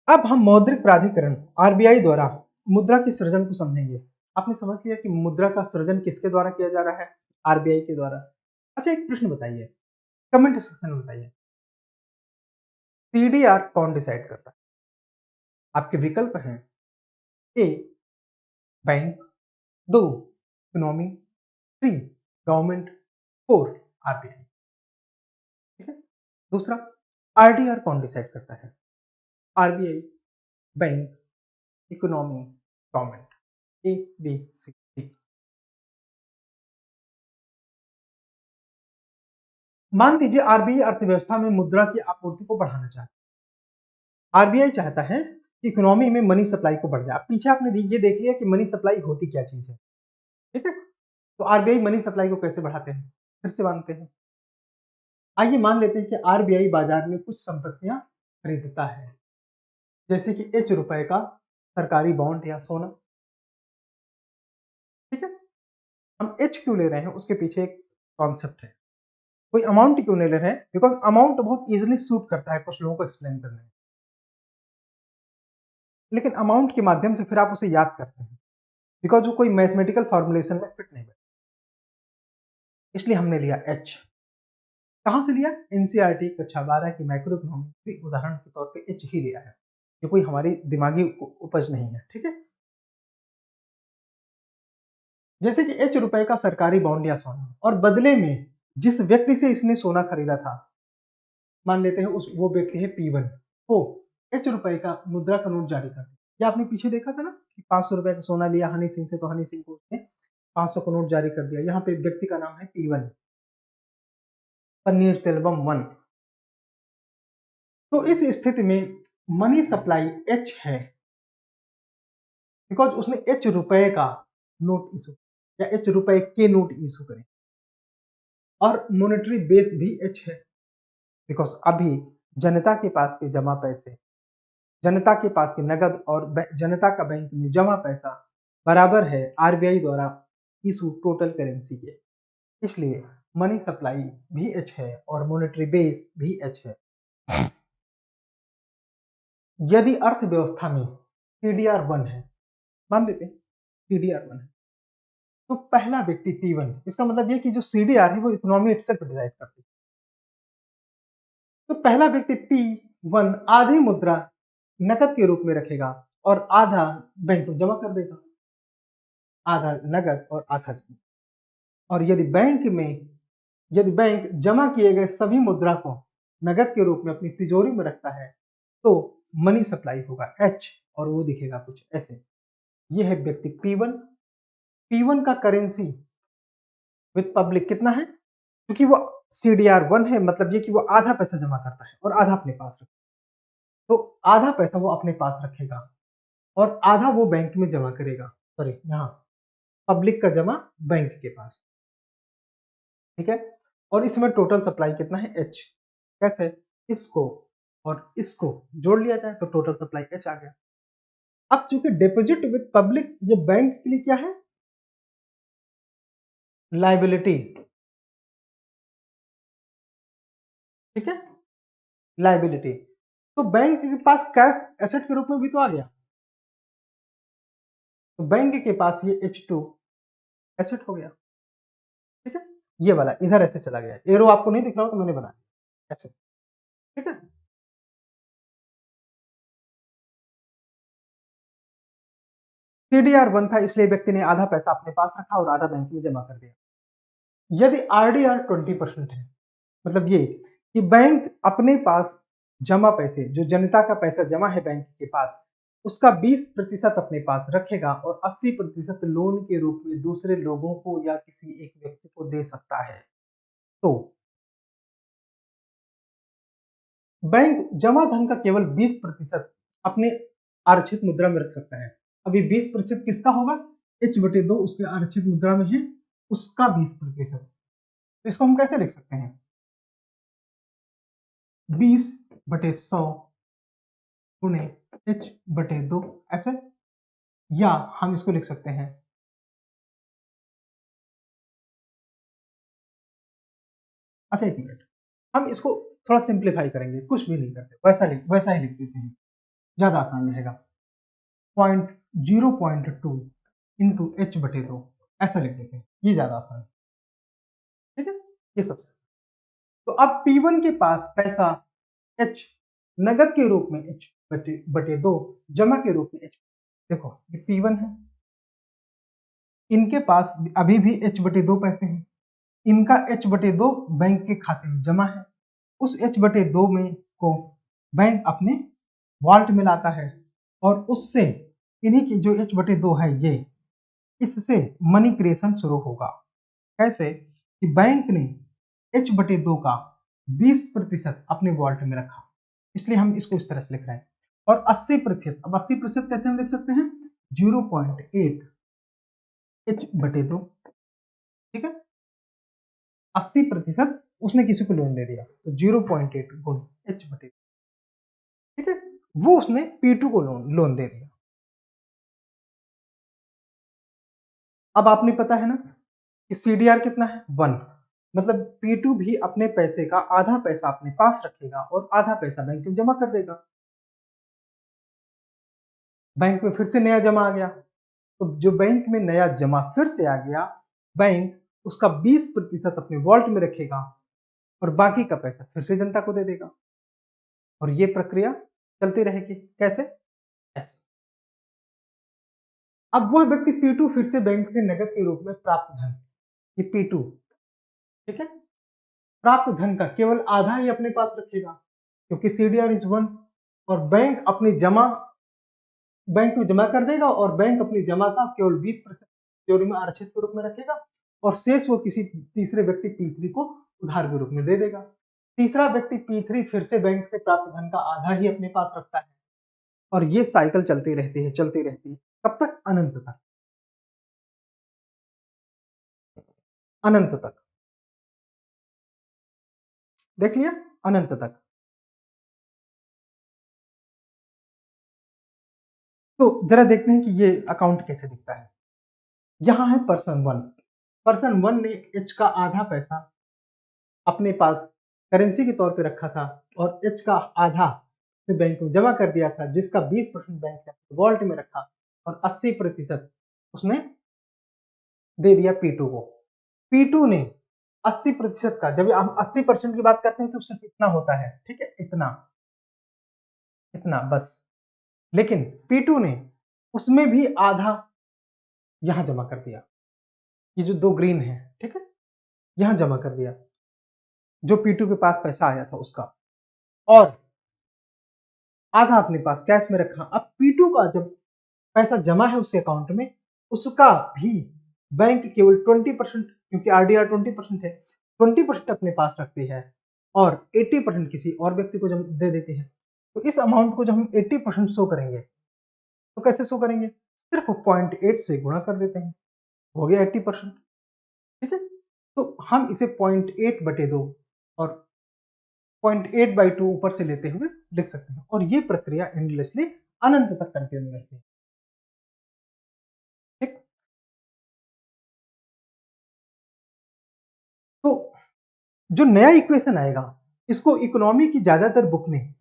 अब हम मौद्रिक प्राधिकरण आरबीआई द्वारा मुद्रा के सृजन को समझेंगे। आपने समझ लिया कि मुद्रा का सृजन किसके द्वारा किया जा रहा है, आरबीआई के द्वारा। अच्छा, एक प्रश्न बताइए, कमेंट सेक्शन में बताइए, सीडीआर कौन डिसाइड करता है? आपके विकल्प हैं, A bank, 2 economy, 3 government, 4 RBI, ठीक है। दूसरा, आरडीआर कौन डिसाइड करता है? RBI, bank, economy, government, A B C D. मान लीजिए आरबीआई अर्थव्यवस्था में मुद्रा की आपूर्ति को बढ़ाना चाहता है। आरबीआई चाहता है कि इकोनॉमी में मनी सप्लाई को बढ़ जाए। पीछे आपने ये देख लिया कि मनी सप्लाई होती क्या चीज है, ठीक है। तो आरबीआई मनी सप्लाई को कैसे बढ़ाते हैं, फिर से मानते हैं। आइए मान लेते हैं कि आरबीआई बाजार में कुछ संपत्तियां खरीदता है, जैसे कि ₹H का सरकारी बॉन्ड या सोना, ठीक है। हम एच क्यों ले रहे हैं, उसके पीछे एक कॉन्सेप्ट है। कोई अमाउंट क्यों नहीं ले रहे हैं, बिकॉज अमाउंट बहुत इजीली सूट करता है कुछ लोगों को एक्सप्लेन करने में, लेकिन अमाउंट के माध्यम से फिर आप उसे याद करते हैं, बिकॉज वो कोई मैथमेटिकल फॉर्मुलेशन में फिट नहीं बैठता, इसलिए हमने लिया एच। कहां से लिया? एनसीईआरटी कक्षा 12 की माइक्रो इकोनॉमी उदाहरण के तौर पे एच ही लिया है, ये कोई हमारी दिमागी उपज नहीं है, ठीक है। जैसे कि ₹H का सरकारी बॉन्ड या सोना, और बदले में जिस व्यक्ति से इसने सोना खरीदा था, मान लेते हैं उस वो व्यक्ति है P1, वो ₹H का मुद्रा का नोट जारी कर दिया। क्या आपने पीछे देखा था ना कि ₹500 का सोना लिया हनी सिंह से, तो हनी सिंह को उसने 500 का नोट जारी कर दिया। यहाँ पे व्यक्ति का नाम है P1, पन्नीर सेल्वम 1। तो इस स्थिति में मनी सप्लाई H है, बिकॉज उसने ₹H का नोट इशू या ₹H के नोट इशू करे, और मॉनेटरी बेस भी H है, बिकॉज अभी जनता के पास के जमा पैसे, जनता के पास की नगद और जनता का बैंक में जमा पैसा बराबर है आरबीआई द्वारा इशू टोटल करेंसी के, इसलिए मनी सप्लाई भी एच है और मॉनेटरी बेस भी एच है। यदि अर्थव्यवस्था में CDR 1 है, मान लेते हैं CDR 1 है, तो पहला व्यक्ति P1, इसका मतलब यह कि जो CDR है वो इकोनॉमी इटसेल्फ डिसाइड करती है। तो पहला व्यक्ति P1 आधी मुद्रा नकद के रूप में रखेगा और आधा बैंक में जमा कर देगा, आधा नगद और आधा जमा। और यदि बैंक में यदि बैंक जमा किए गए सभी मुद्रा को नगद के रूप में अपनी तिजोरी में रखता है तो मनी सप्लाई होगा H, और वो दिखेगा कुछ ऐसे। ये है व्यक्ति P1। P1 का करेंसी विद पब्लिक कितना है? क्योंकि वो CDR1 है, मतलब ये कि वो आधा पैसा जमा करता है और आधा अपने पास रखता है। तो आधा पैसा वो अपने पास रखेगा और आधा वो बैंक में जमा करेगा। सॉरी, यहाँ पब्लिक का जमा बैंक के पास, ठीक है। और इसमें टोटल सप्लाई कितना है? H। कैसे? इसको और इसको जोड़ लिया जाए तो टोटल सप्लाई H आ गया। अब चूंकि डिपॉजिट विद पब्लिक ये बैंक के लिए क्या है? लायबिलिटी, ठीक है, लायबिलिटी। तो बैंक के पास कैश एसेट के रूप में भी तो आ गया, तो बैंक के पास ये H2 एसेट हो गया, ठीक है। ये वाला इधर ऐसे चला गया, एरो आपको नहीं दिख रहा हो तो मैंने बनाया ऐसे, ठीक है। CDR1 था, इसलिए व्यक्ति ने आधा पैसा अपने पास रखा और आधा बैंक में जमा कर दिया। यदि RDR 20% है, मतलब ये कि बैंक अपने पास जमा पैसे, जो जनता का पैसा जमा है बैंक के पास, उसका 20% अपने पास रखेगा और 80% लोन के रूप में दूसरे लोगों को या किसी एक व्यक्ति को दे सकता है। तो बैंक जमा धन का केवल 20% अपने आरक्षित मुद्रा में रख सकता है। अभी 20% किसका होगा? H/2 उसके आरक्षित मुद्रा में है, उसका 20%। तो इसको हम कैसे लिख सकते हैं? 20/100 गुणे H/2 ऐसे, या हम इसको लिख सकते हैं अच्छा, एक मिनट, हम इसको थोड़ा सिंप्लीफाई करेंगे, कुछ भी नहीं करते, वैसा ही लिख देते हैं, ज्यादा आसान रहेगा। 0.2 इंटू H/2 ऐसा लिख देते हैं, ये ज्यादा आसान है, ठीक है। ये सबसे, तो अब P1 के पास पैसा H नगद के रूप में H/2 जमा के रूप में H, देखो ये P1 है, इनके पास अभी भी H/2 पैसे हैं, इनका H/2 बैंक के खाते में जमा है, उस H/2 में को बैंक अपने वॉल्ट में लाता है और उससे इन्हीं की जो H/2 है ये, इससे मनी क्रिएशन शुरू होगा। कैसे? कि बैंक ने H/2 का 20% अपने वॉल्ट में रखा, इसलिए हम इसको इस तरह से लिख रहे हैं। और 80%, अब 80% कैसे हम लिख सकते हैं? 0.8 H/2, ठीक है। 80% उसने किसी को लोन दे दिया तो 0.8 गुण H/2, ठीक है, वो उसने P2 को लोन दे दिया। अब आपने पता है ना कि CDR कितना है? 1, मतलब P2 भी अपने पैसे का आधा पैसा अपने पास रखेगा और आधा पैसा बैंक में जमा कर देगा। बैंक में फिर से नया जमा आ गया, तो जो बैंक में नया जमा फिर से आ गया, बैंक उसका 20% अपने वॉल्ट में रखेगा और बाकी का पैसा फिर से जनता को दे देगा, और ये प्रक्रिया चलती रहेगी। कैसे? ऐसे। अब वह व्यक्ति P2 फिर से बैंक से नगद के रूप में प्राप्त धन, ये P2, ठीक है, प्राप्त धन का केवल आधा ही अपने पास रखेगा क्योंकि CDR इज 1, और बैंक में जमा कर देगा और बैंक अपनी जमा का केवल 20% तिजोरी में आरक्षित के रूप में रखेगा और शेष वो किसी तीसरे व्यक्ति P3 को उधार के रूप में दे देगा। तीसरा व्यक्ति P3 फिर से बैंक से प्राप्त धन का आधा ही अपने पास रखता है और ये साइकिल चलती रहती है। कब तक? अनंत तक, अनंत तक, देख लिया, अनंत तक। तो जरा देखते हैं कि ये अकाउंट कैसे दिखता है। यहाँ है पर्सन वन ने H का आधा पैसा अपने पास करेंसी के तौर पे रखा था और H का आधा से बैंक में जमा कर दिया था, जिसका 20% बैंक ने वॉल्ट में रखा और 80% उसने दे दिया P2 को। P2 ने 80% का, जब हम 80% की बात करते हैं तो सिर्फ इतना होता है, ठीक है, इतना इतना बस। लेकिन P2 ने उसमें भी आधा यहां जमा कर दिया, ये जो दो ग्रीन है, ठीक है, यहां जमा कर दिया। जो P2 के पास पैसा आया था उसका, और आधा अपने पास कैश में रखा। अब P2 का जब पैसा जमा है उसके अकाउंट में, उसका भी बैंक केवल 20%, क्योंकि आरडीआर 20% है, 20% अपने पास रखती है और 80% किसी और व्यक्ति को दे देती है। तो इस अमाउंट को जब हम 80% शो करेंगे तो कैसे शो करेंगे? सिर्फ 0.8 से गुणा कर देते हैं, हो गया 80%। ठीक है, तो हम इसे 0.8/2 और 0.8/2 ऊपर से लेते हुए लिख सकते हैं, और ये प्रक्रिया एंडलेसली अनंत तक कंटिन्यू रहती है। ठीक, तो जो नया इक्वेशन आएगा, इसको इकोनॉमी की ज्यादातर बुक ने,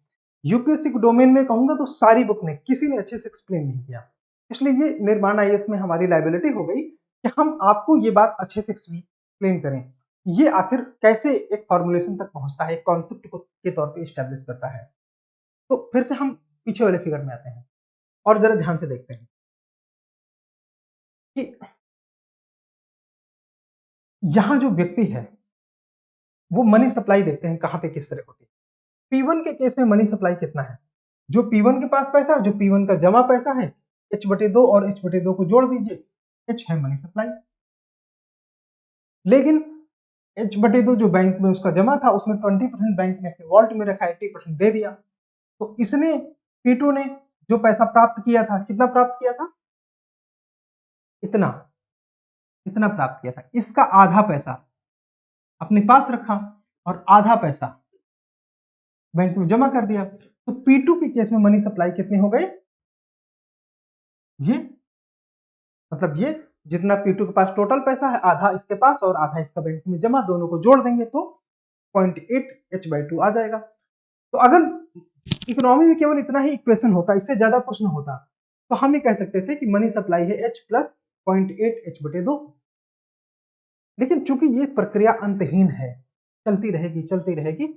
यूपीएससी के डोमेन में कहूंगा तो सारी बुक ने, किसी ने अच्छे से एक्सप्लेन नहीं किया। इसलिए ये निर्माण आईएएस में हमारी लाइबिलिटी हो गई कि हम आपको ये बात अच्छे से एक्सप्लेन करें, ये आखिर कैसे एक फॉर्मुलेशन तक पहुंचता है, एक कॉन्सेप्ट को के तौर पे एस्टेब्लिश करता है। तो फिर से हम पीछे वाले फिगर में आते हैं और जरा ध्यान से देखते हैं कि यहां जो व्यक्ति है वो मनी सप्लाई देखते हैं कहां पे किस तरह होती है। P1 के केस में मनी सप्लाई कितना है? जो P1 के पास पैसा, जो P1 का जमा पैसा है, H/2 और H/2 को जोड़ दीजिए, H है मनी सप्लाई। लेकिन H/2 जो बैंक में उसका जमा था, उसमें 20% बैंक ने अपने वॉल्ट में रखा, 80% दे दिया। तो इसने, P2 ने जो पैसा प्राप्त किया था, कितना प्राप्त किया था? इतना, इतना प्राप्त किया था। इसका आधा पैसा अपने पास रखा और आधा पैसा बैंक में जमा कर दिया। तो P2 के केस में मनी सप्लाई कितने हो गए? ये मतलब ये जितना P2 के पास टोटल पैसा है, आधा इसके पास और आधा इसका बैंक में जमा, दोनों को जोड़ देंगे तो 0.8 H/2 आ जाएगा। तो अगर इकोनॉमी में केवल इतना ही इक्वेशन होता, इससे ज्यादा कुछ ना होता, तो हम ये कह सकते थे कि मनी सप्लाई है H प्लस 0.8 H/2। लेकिन चूंकि ये प्रक्रिया अंतहीन है, चलती रहेगी चलती रहेगी,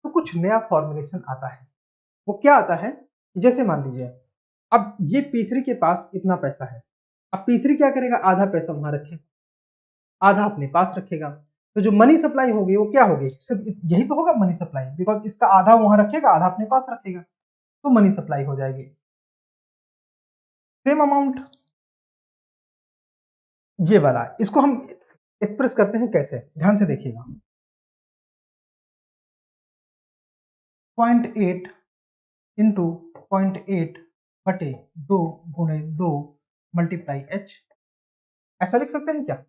तो कुछ नया फॉर्मुलेशन आता है। वो क्या आता है? जैसे मान लीजिए अब ये P3 के पास इतना पैसा है, अब P3 क्या करेगा? आधा पैसा वहां रखेगा, आधा अपने पास रखेगा। तो जो मनी सप्लाई होगी वो क्या होगी? सिर्फ यही तो होगा मनी सप्लाई, बिकॉज इसका आधा वहां रखेगा, आधा अपने पास रखेगा, तो मनी सप्लाई हो जाएगी। सेम अमाउंट ये वाला, इसको हम एक्सप्रेस करते हैं कैसे, ध्यान से देखिएगा। 0.8 इंटू 0.8/2 गुणे 2 मल्टीप्लाई H, ऐसा लिख सकते हैं क्या?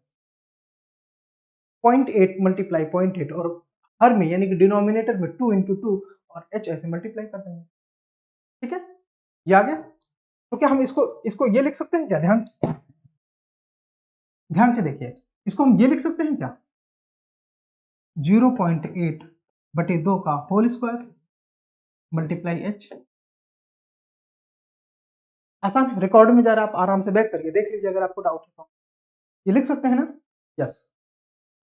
0.8 मल्टीप्लाई 0.8 और हर में यानी कि डिनोमिनेटर में 2 इंटू 2 और H ऐसे मल्टीप्लाई कर देंगे। ठीक है, ये आ गया। तो क्या हम इसको इसको ये लिख सकते हैं क्या? ध्यान ध्यान से देखिए, इसको हम ये लिख सकते हैं क्या? 0.8/2 का होल स्क्वायर मल्टीप्लाई H। आसान है, रिकॉर्ड में जा रहा है, आप आराम से बैक करिए, देख लीजिए अगर आपको डाउट है तो। ये लिख सकते हैं ना? यस।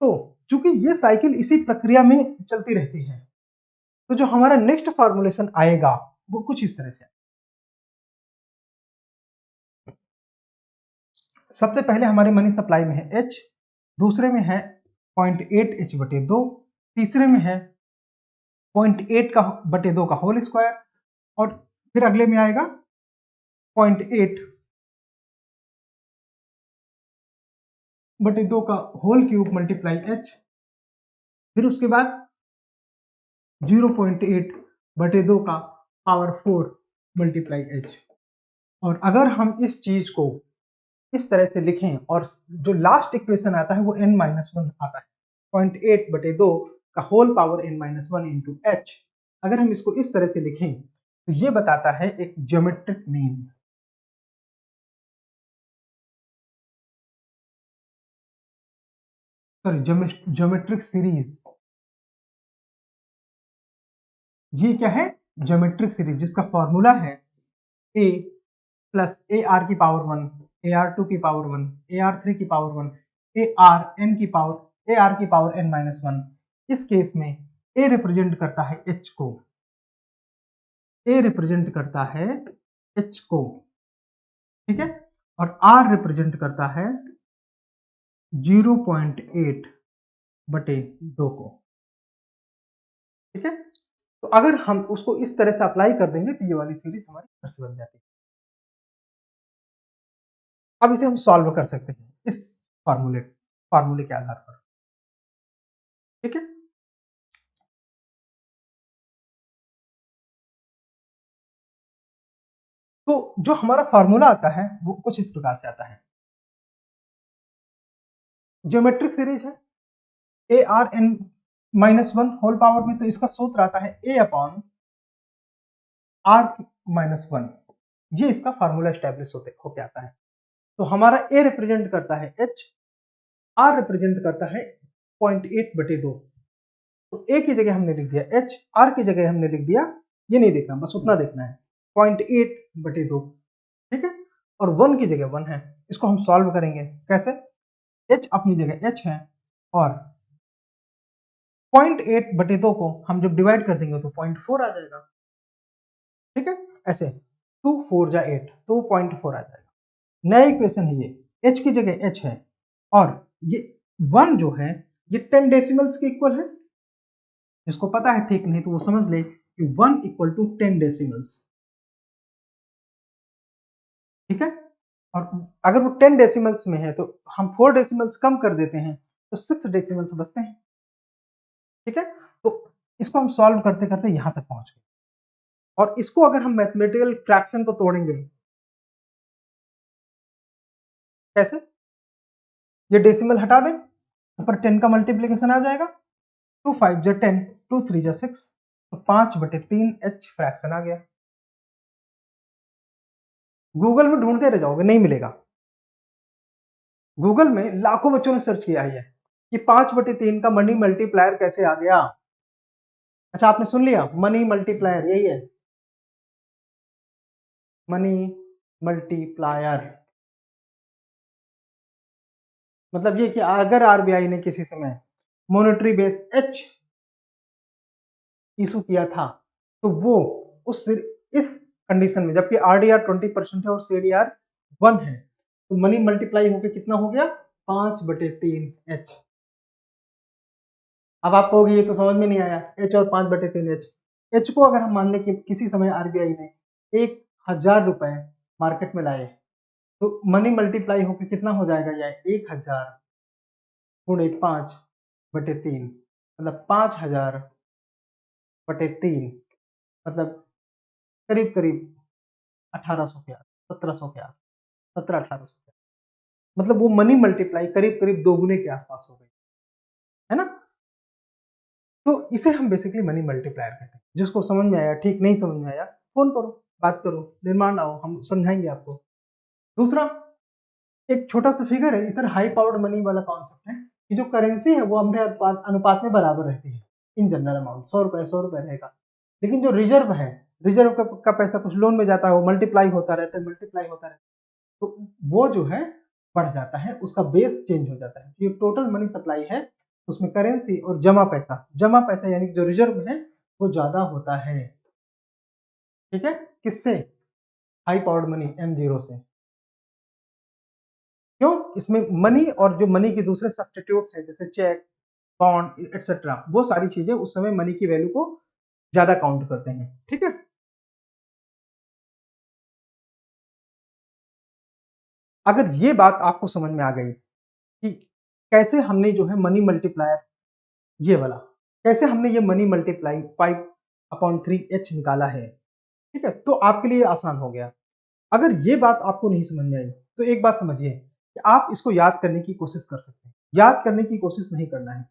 तो चूंकि ये साइकिल इसी प्रक्रिया में चलती रहती है, तो जो हमारा नेक्स्ट फॉर्मुलेशन आएगा वो कुछ इस तरह से। सबसे पहले हमारे मनी सप्लाई में है H, दूसरे में है 0.8 H/2, तीसरे में है 0.8 का बटे 2 का होल स्क्वायर, और फिर अगले में आएगा 0.8/2 का होल क्यूब मल्टीप्लाई H, फिर उसके बाद 0.8/2 का पावर 4 मल्टीप्लाई H। और अगर हम इस चीज को इस तरह से लिखें और जो लास्ट इक्वेशन आता है वो n-1 आता है, 0.8/2 का whole power n-1 into H। अगर हम इसको इस तरह से लिखें तो ये बताता है एक geometric mean. Sorry, geometric series. ये क्या है? ज्योमेट्रिक सीरीज, जिसका फॉर्मूला है a प्लस AR⁴ AR2 की पावर 1 AR3 की पावर 1 AR n-1। इस केस में A रिप्रेजेंट करता है H को, A रिप्रेजेंट करता है H को, ठीक है, और R रिप्रेजेंट करता है 0.8/2 को। ठीक है। तो अगर हम उसको इस तरह से अप्लाई कर देंगे तो ये वाली सीरीज हमारी फिर से बन जाती है। अब इसे हम सॉल्व कर सकते हैं इस फार्मूले फार्मूले के आधार पर। ठीक है। तो जो हमारा फार्मूला आता है वो कुछ इस प्रकार से आता है। ज्योमेट्रिक सीरीज है a r n -1 whole power में, तो इसका सूत्र आता है ए अपॉन आर -1। ये इसका फार्मूला स्टैब्लिश होके आता है। तो हमारा ए रिप्रेजेंट करता है एच, आर रिप्रेजेंट करता है 0.8/2। तो ए की जगह हमने लिख दिया एच, आर की जगह हमने लिख दिया, ये नहीं देखना, बस उतना देखना है 0.8/2। ठीक है। और 1 की जगह 1 है। इसको हम सॉल्व करेंगे कैसे? एच अपनी जगह एच है और 0.8/2 को हम जब डिवाइड कर देंगे तो 0.4 आ जाएगा। ठीक है। ऐसे 2 4 जा 8, तो 0.4 आ जाएगा। नया इक्वेशन है ये, h की जगह h है और ये 1 जो है ये 10 डेसिमल्स के इक्वल है। जिसको पता है ठीक, नहीं तो वो समझ ले कि 1 = 10 डेसिमल्स। ठीक है। और अगर वो 10 डेसिमल्स में है तो हम 4 डेसिमल्स कम कर देते हैं तो 6 डेसिमल्स बचते हैं। ठीक है। तो इसको हम सॉल्व करते करते यहां तक पहुंच गए। और इसको अगर हम मैथमेटिकल फ्रैक्शन को तोड़ेंगे कैसे? ये डेसिमल हटा दें, ऊपर 10 का मल्टीप्लीकेशन आ जाएगा, 2 5 जा 10, 2 3 जा 6, तो 5/3 h फ्रैक्शन आ गया। गूगल में ढूंढते रह जाओगे, नहीं मिलेगा। गूगल में लाखों बच्चों ने सर्च किया है कि 5/3 का मनी मल्टीप्लायर कैसे आ गया। अच्छा, आपने सुन लिया, मनी मल्टीप्लायर यही है, मनी मल्टीप्लायर। मतलब ये कि अगर आरबीआई ने किसी समय मॉनेटरी बेस एच इशू किया था तो वो उस इस कंडीशन में, जबकि आरडीआर 20% है और सीडीआर 1 है, तो मनी मल्टीप्लाई होकर कितना हो गया? 5/3 एच। अब आप कहोगे ये तो समझ में नहीं आया, एच और 5/3 एच। एच को अगर हम मान लें कि किसी समय आरबीआई ने 1,000 रुपए मार्केट में लाए तो मनी मल्टीप्लाई होकर कितना हो जाएगा? यह 1,000 गुणे 5/3, मतलब 5,000/3, मतलब करीब करीब 1800 के आस 1700 के आस 17-1800 के, मतलब वो मनी मल्टीप्लाई करीब करीब दोगुने के आसपास हो गई है ना। तो इसे हम बेसिकली मनी मल्टीप्लायर कहते हैं। जिसको समझ में आया ठीक, नहीं समझ में आया फोन करो, बात करो, निर्माण आओ, हम समझाएंगे आपको। दूसरा, एक छोटा सा फिगर है, इस तरह हाई पावर्ड मनी वाला कॉन्सेप्ट है कि जो करेंसी है वो अपने अनुपात में बराबर रहती है। इन जनरल अमाउंट 100 रुपए रहेगा, लेकिन जो रिजर्व है, रिजर्व का पैसा कुछ लोन में जाता है, वो मल्टीप्लाई होता रहता है, मल्टीप्लाई होता रहता है, तो वो जो है बढ़ जाता है, उसका बेस चेंज हो जाता है। ये टोटल मनी सप्लाई है, उसमें करेंसी और जमा पैसा यानी कि जो रिजर्व है वो ज्यादा होता है। ठीक है। किससे? हाई पावर्ड मनी M0 से। क्यों? इसमें मनी और जो मनी के दूसरे सब्स्टिट्यूट्स हैं जैसे चेक, बॉन्ड एक्सेट्रा, वो सारी चीजें उस समय मनी की वैल्यू को ज्यादा काउंट करते हैं। ठीक है। अगर ये बात आपको समझ में आ गई कि कैसे हमने जो है मनी मल्टीप्लायर, ये वाला कैसे हमने ये मनी मल्टीप्लाई 5/3 h निकाला है, ठीक है, तो आपके लिए आसान हो गया। अगर ये बात आपको नहीं समझ में आई तो एक बात समझिए कि आप इसको याद करने की कोशिश कर सकते हैं। याद करने की कोशिश नहीं करना है।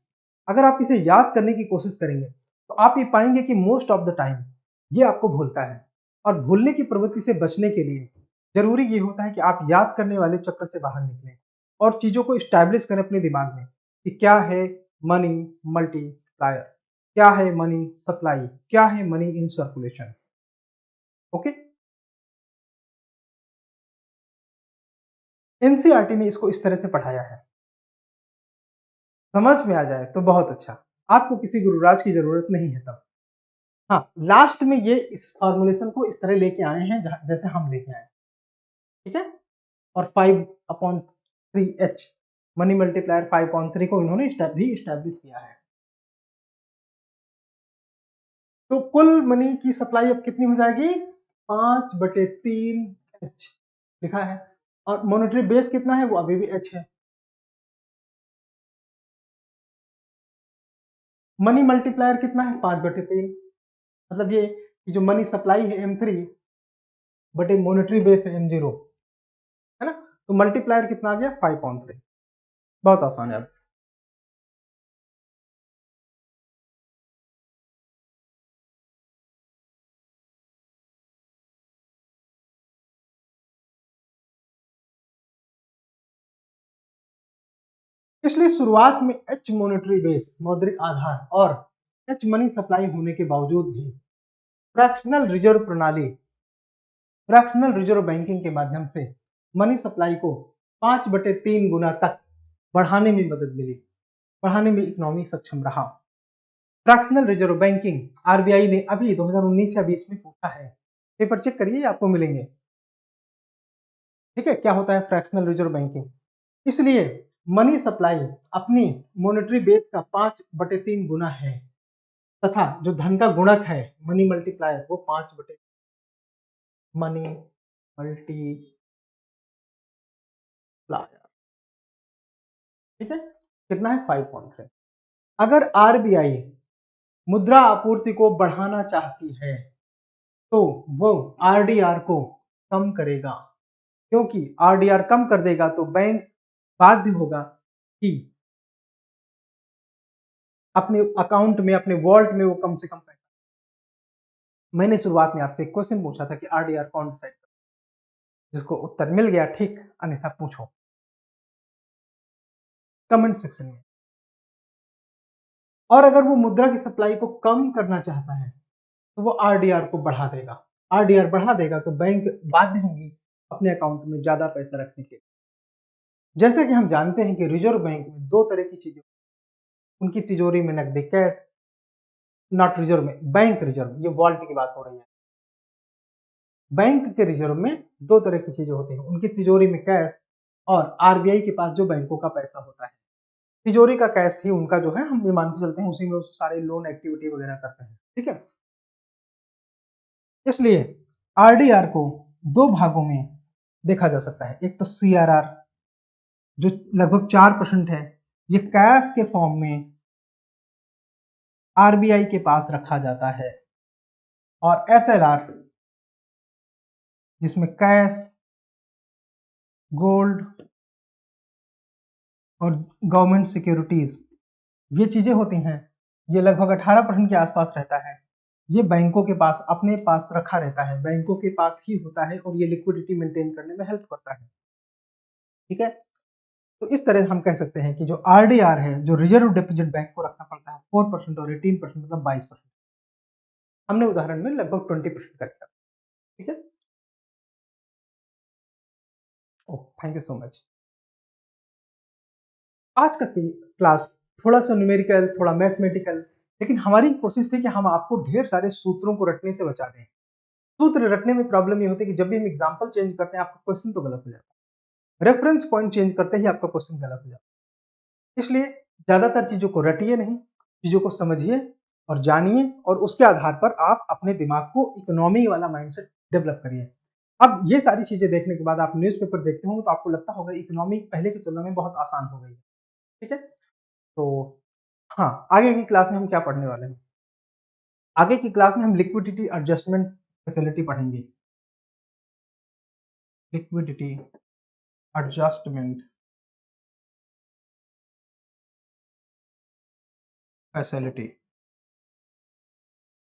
अगर आप इसे याद करने की कोशिश करेंगे तो आप ये पाएंगे कि मोस्ट ऑफ द टाइम ये आपको भूलता है। और भूलने की प्रवृत्ति से बचने के लिए जरूरी ये होता है कि आप याद करने वाले चक्कर से बाहर निकलें और चीजों को स्टैब्लिश करें अपने दिमाग में कि क्या है मनी मल्टीप्लायर, क्या है मनी सप्लाई, क्या है money in circulation. Okay. NCERT ने इसको इस तरह से पढ़ाया है। समझ में आ जाए तो बहुत अच्छा, आपको किसी गुरुराज की जरूरत नहीं है तब। हाँ, लास्ट में ये इस फॉर्मुलेशन को इस तरह लेके आए हैं जैसे हम लेके आए। ठीक है। और 5/3 h मनी मल्टीप्लायर 5/3 को इन्होंने भी स्टैब्लिश किया है। तो कुल मनी की सप्लाई अब कितनी हो जाएगी, 5/3 एच लिखा है, और मॉनेटरी बेस कितना है, वो अभी भी एच है। मनी मल्टीप्लायर कितना है, 5/3, मतलब ये कि जो मनी सप्लाई है M3 बटे मॉनेटरी बेस है M0, है ना, तो मल्टीप्लायर कितना आ गया, 5/3। बहुत आसान है अब। इसलिए शुरुआत में एच मॉनेटरी बेस मौद्रिक आधार और एच मनी सप्लाई होने के बावजूद भी फ्रैक्शनल रिजर्व प्रणाली, फ्रैक्शनल रिजर्व बैंकिंग के माध्यम से मनी सप्लाई को 5/3 गुना तक बढ़ाने में मदद मिली, बढ़ाने में इकोनॉमी सक्षम रहा। फ्रैक्शनल रिजर्व बैंकिंग आरबीआई ने अभी 2019 या 20 में पूछा है, पेपर चेक करिए आपको मिलेंगे। ठीक है, क्या होता है फ्रैक्शनल रिजर्व बैंकिंग। इसलिए मनी सप्लाई अपनी मॉनेटरी बेस का 5/3 गुना है, तथा जो धन का गुणक है मनी मल्टीप्लायर वो 5/, मनी मल्टीप्लायर, ठीक है, कितना है, 5/3। अगर आरबीआई मुद्रा आपूर्ति को बढ़ाना चाहती है तो वो आरडीआर को कम करेगा, क्योंकि आरडीआर कम कर देगा तो बैंक बाध्य होगा कि अपने अकाउंट में, अपने वॉल्ट में वो कम से कम पैसा। मैंने शुरुआत में आपसे एक क्वेश्चन पूछा था कि आरडीआर कौन डिसाइड करता है, जिसको उत्तर मिल गया ठीक, अन्यथा पूछो कमेंट सेक्शन में। और अगर वो मुद्रा की सप्लाई को कम करना चाहता है तो वो आरडीआर को बढ़ा देगा, आरडीआर बढ़ा देगा तो बैंक बाध्य होंगी अपने अकाउंट में ज्यादा पैसा रखने के लिए। जैसे कि हम जानते हैं कि रिजर्व बैंक में दो तरह की चीजें, उनकी तिजोरी में नकदी कैश, नॉट रिजर्व में, बैंक रिजर्व, ये वॉल्ट की बात हो रही है। बैंक के रिजर्व में दो तरह की चीजें होती हैं, उनकी तिजोरी में कैश और आरबीआई के पास जो बैंकों का पैसा होता है। तिजोरी का कैश ही उनका जो है, हम ये मान के चलते हैं उसी में वो सारे लोन एक्टिविटी वगैरह करते हैं, ठीक है। इसलिए आरडीआर को दो भागों में देखा जा सकता है, एक तो सीआरआर जो लगभग 4% है, ये कैश के फॉर्म में आरबीआई के पास रखा जाता है, और एसएलआर जिसमें कैश, गोल्ड और गवर्नमेंट सिक्योरिटीज ये चीजें होती हैं, ये लगभग 18% के आसपास रहता है। ये बैंकों के पास, अपने पास रखा रहता है, बैंकों के पास ही होता है, और ये लिक्विडिटी मेंटेन करने में हेल्प करता है, ठीक है। तो इस तरह हम कह सकते हैं कि जो आरडीआर है, जो रिजर्व डिपॉजिट बैंक को रखना पड़ता है 4% और 18% मतलब 22%, हमने उदाहरण में लगभग 20% कर दिया, ठीक है। ओह, थैंक यू सो मच। आज का क्लास थोड़ा सा न्यूमेरिकल, थोड़ा मैथमेटिकल, लेकिन हमारी कोशिश थी कि हम आपको ढेर सारे सूत्रों को रटने से बचा दें। सूत्र रटने में प्रॉब्लम ये होती है कि जब भी हम एग्जाम्पल चेंज करते हैं आपका क्वेश्चन तो गलत हो जाता है, रेफरेंस पॉइंट चेंज करते ही आपका क्वेश्चन गलत हो जाता है। इसलिए ज्यादातर चीजों को रटिए नहीं, चीजों को समझिए और जानिए, और उसके आधार पर आप अपने दिमाग को इकोनॉमी वाला माइंडसेट डेवलप करिए। अब ये सारी चीजें देखने के बाद आप न्यूज़पेपर देखते होंगे तो आपको लगता होगा इकोनॉमी पहले की तुलना में बहुत आसान हो गई है, ठीक है। तो हाँ, आगे की क्लास में हम क्या पढ़ने वाले हैं, आगे की क्लास में हम लिक्विडिटी एडजस्टमेंट फैसिलिटी पढ़ेंगे, लिक्विडिटी एडजस्टमेंट फैसिलिटी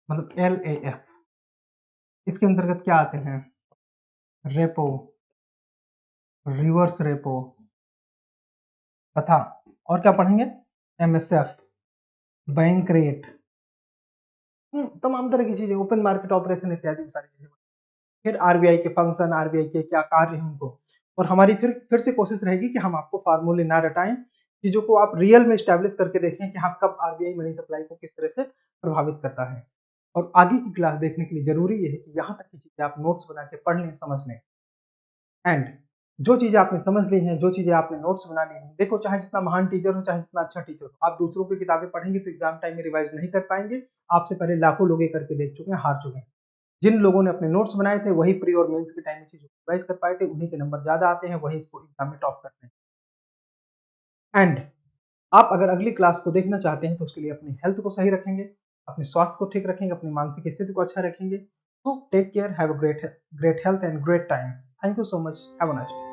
मतलब LAF। इसके अंतर्गत क्या आते हैं, रेपो, रिवर्स रेपो, तथा और क्या पढ़ेंगे, MSF, बैंक रेट, तमाम तरह की चीजें, ओपन मार्केट ऑपरेशन इत्यादि सारी चीजें। फिर आरबीआई के फंक्शन, आरबीआई के क्या कार्य हैं उनको, और हमारी फिर से कोशिश रहेगी कि हम आपको फार्मूले ना रटाएं, चीजों को आप रियल में स्टैब्लिश करके देखें कि हाँ कब आरबीआई मनी सप्लाई को किस तरह से प्रभावित करता है। और आगे की क्लास देखने के लिए जरूरी ये है कि यहाँ तक की चीजें आप नोट्स बना के पढ़ लें, समझ लें, एंड जो चीजें आपने समझ ली हैं, जो चीजें आपने नोट्स बना ली हैं, देखो चाहे जितना महान टीचर हो, चाहे जितना अच्छा टीचर हो, आप दूसरों की किताबें पढ़ेंगे तो एग्जाम टाइम में रिवाइज नहीं कर पाएंगे, आपसे पहले लाखों लोग ये करके देख चुके हैं, हार चुके हैं। जिन लोगों ने अपने नोट्स बनाए थे वही प्री और मेंस के टाइम में चीज़ों को रिवाइज़ कर पाए थे, उन्हीं के नंबर ज़्यादा आते हैं, वही इसको एग्ज़ाम में टॉप करते हैं। एंड आप अगर अगली क्लास को देखना चाहते हैं तो उसके लिए अपनी हेल्थ को सही रखेंगे, अपने स्वास्थ्य को ठीक रखेंगे, अपनी मानसिक स्थिति को अच्छा रखेंगे। तो take care, have a great health and great time. Thank you so much, have a nice day.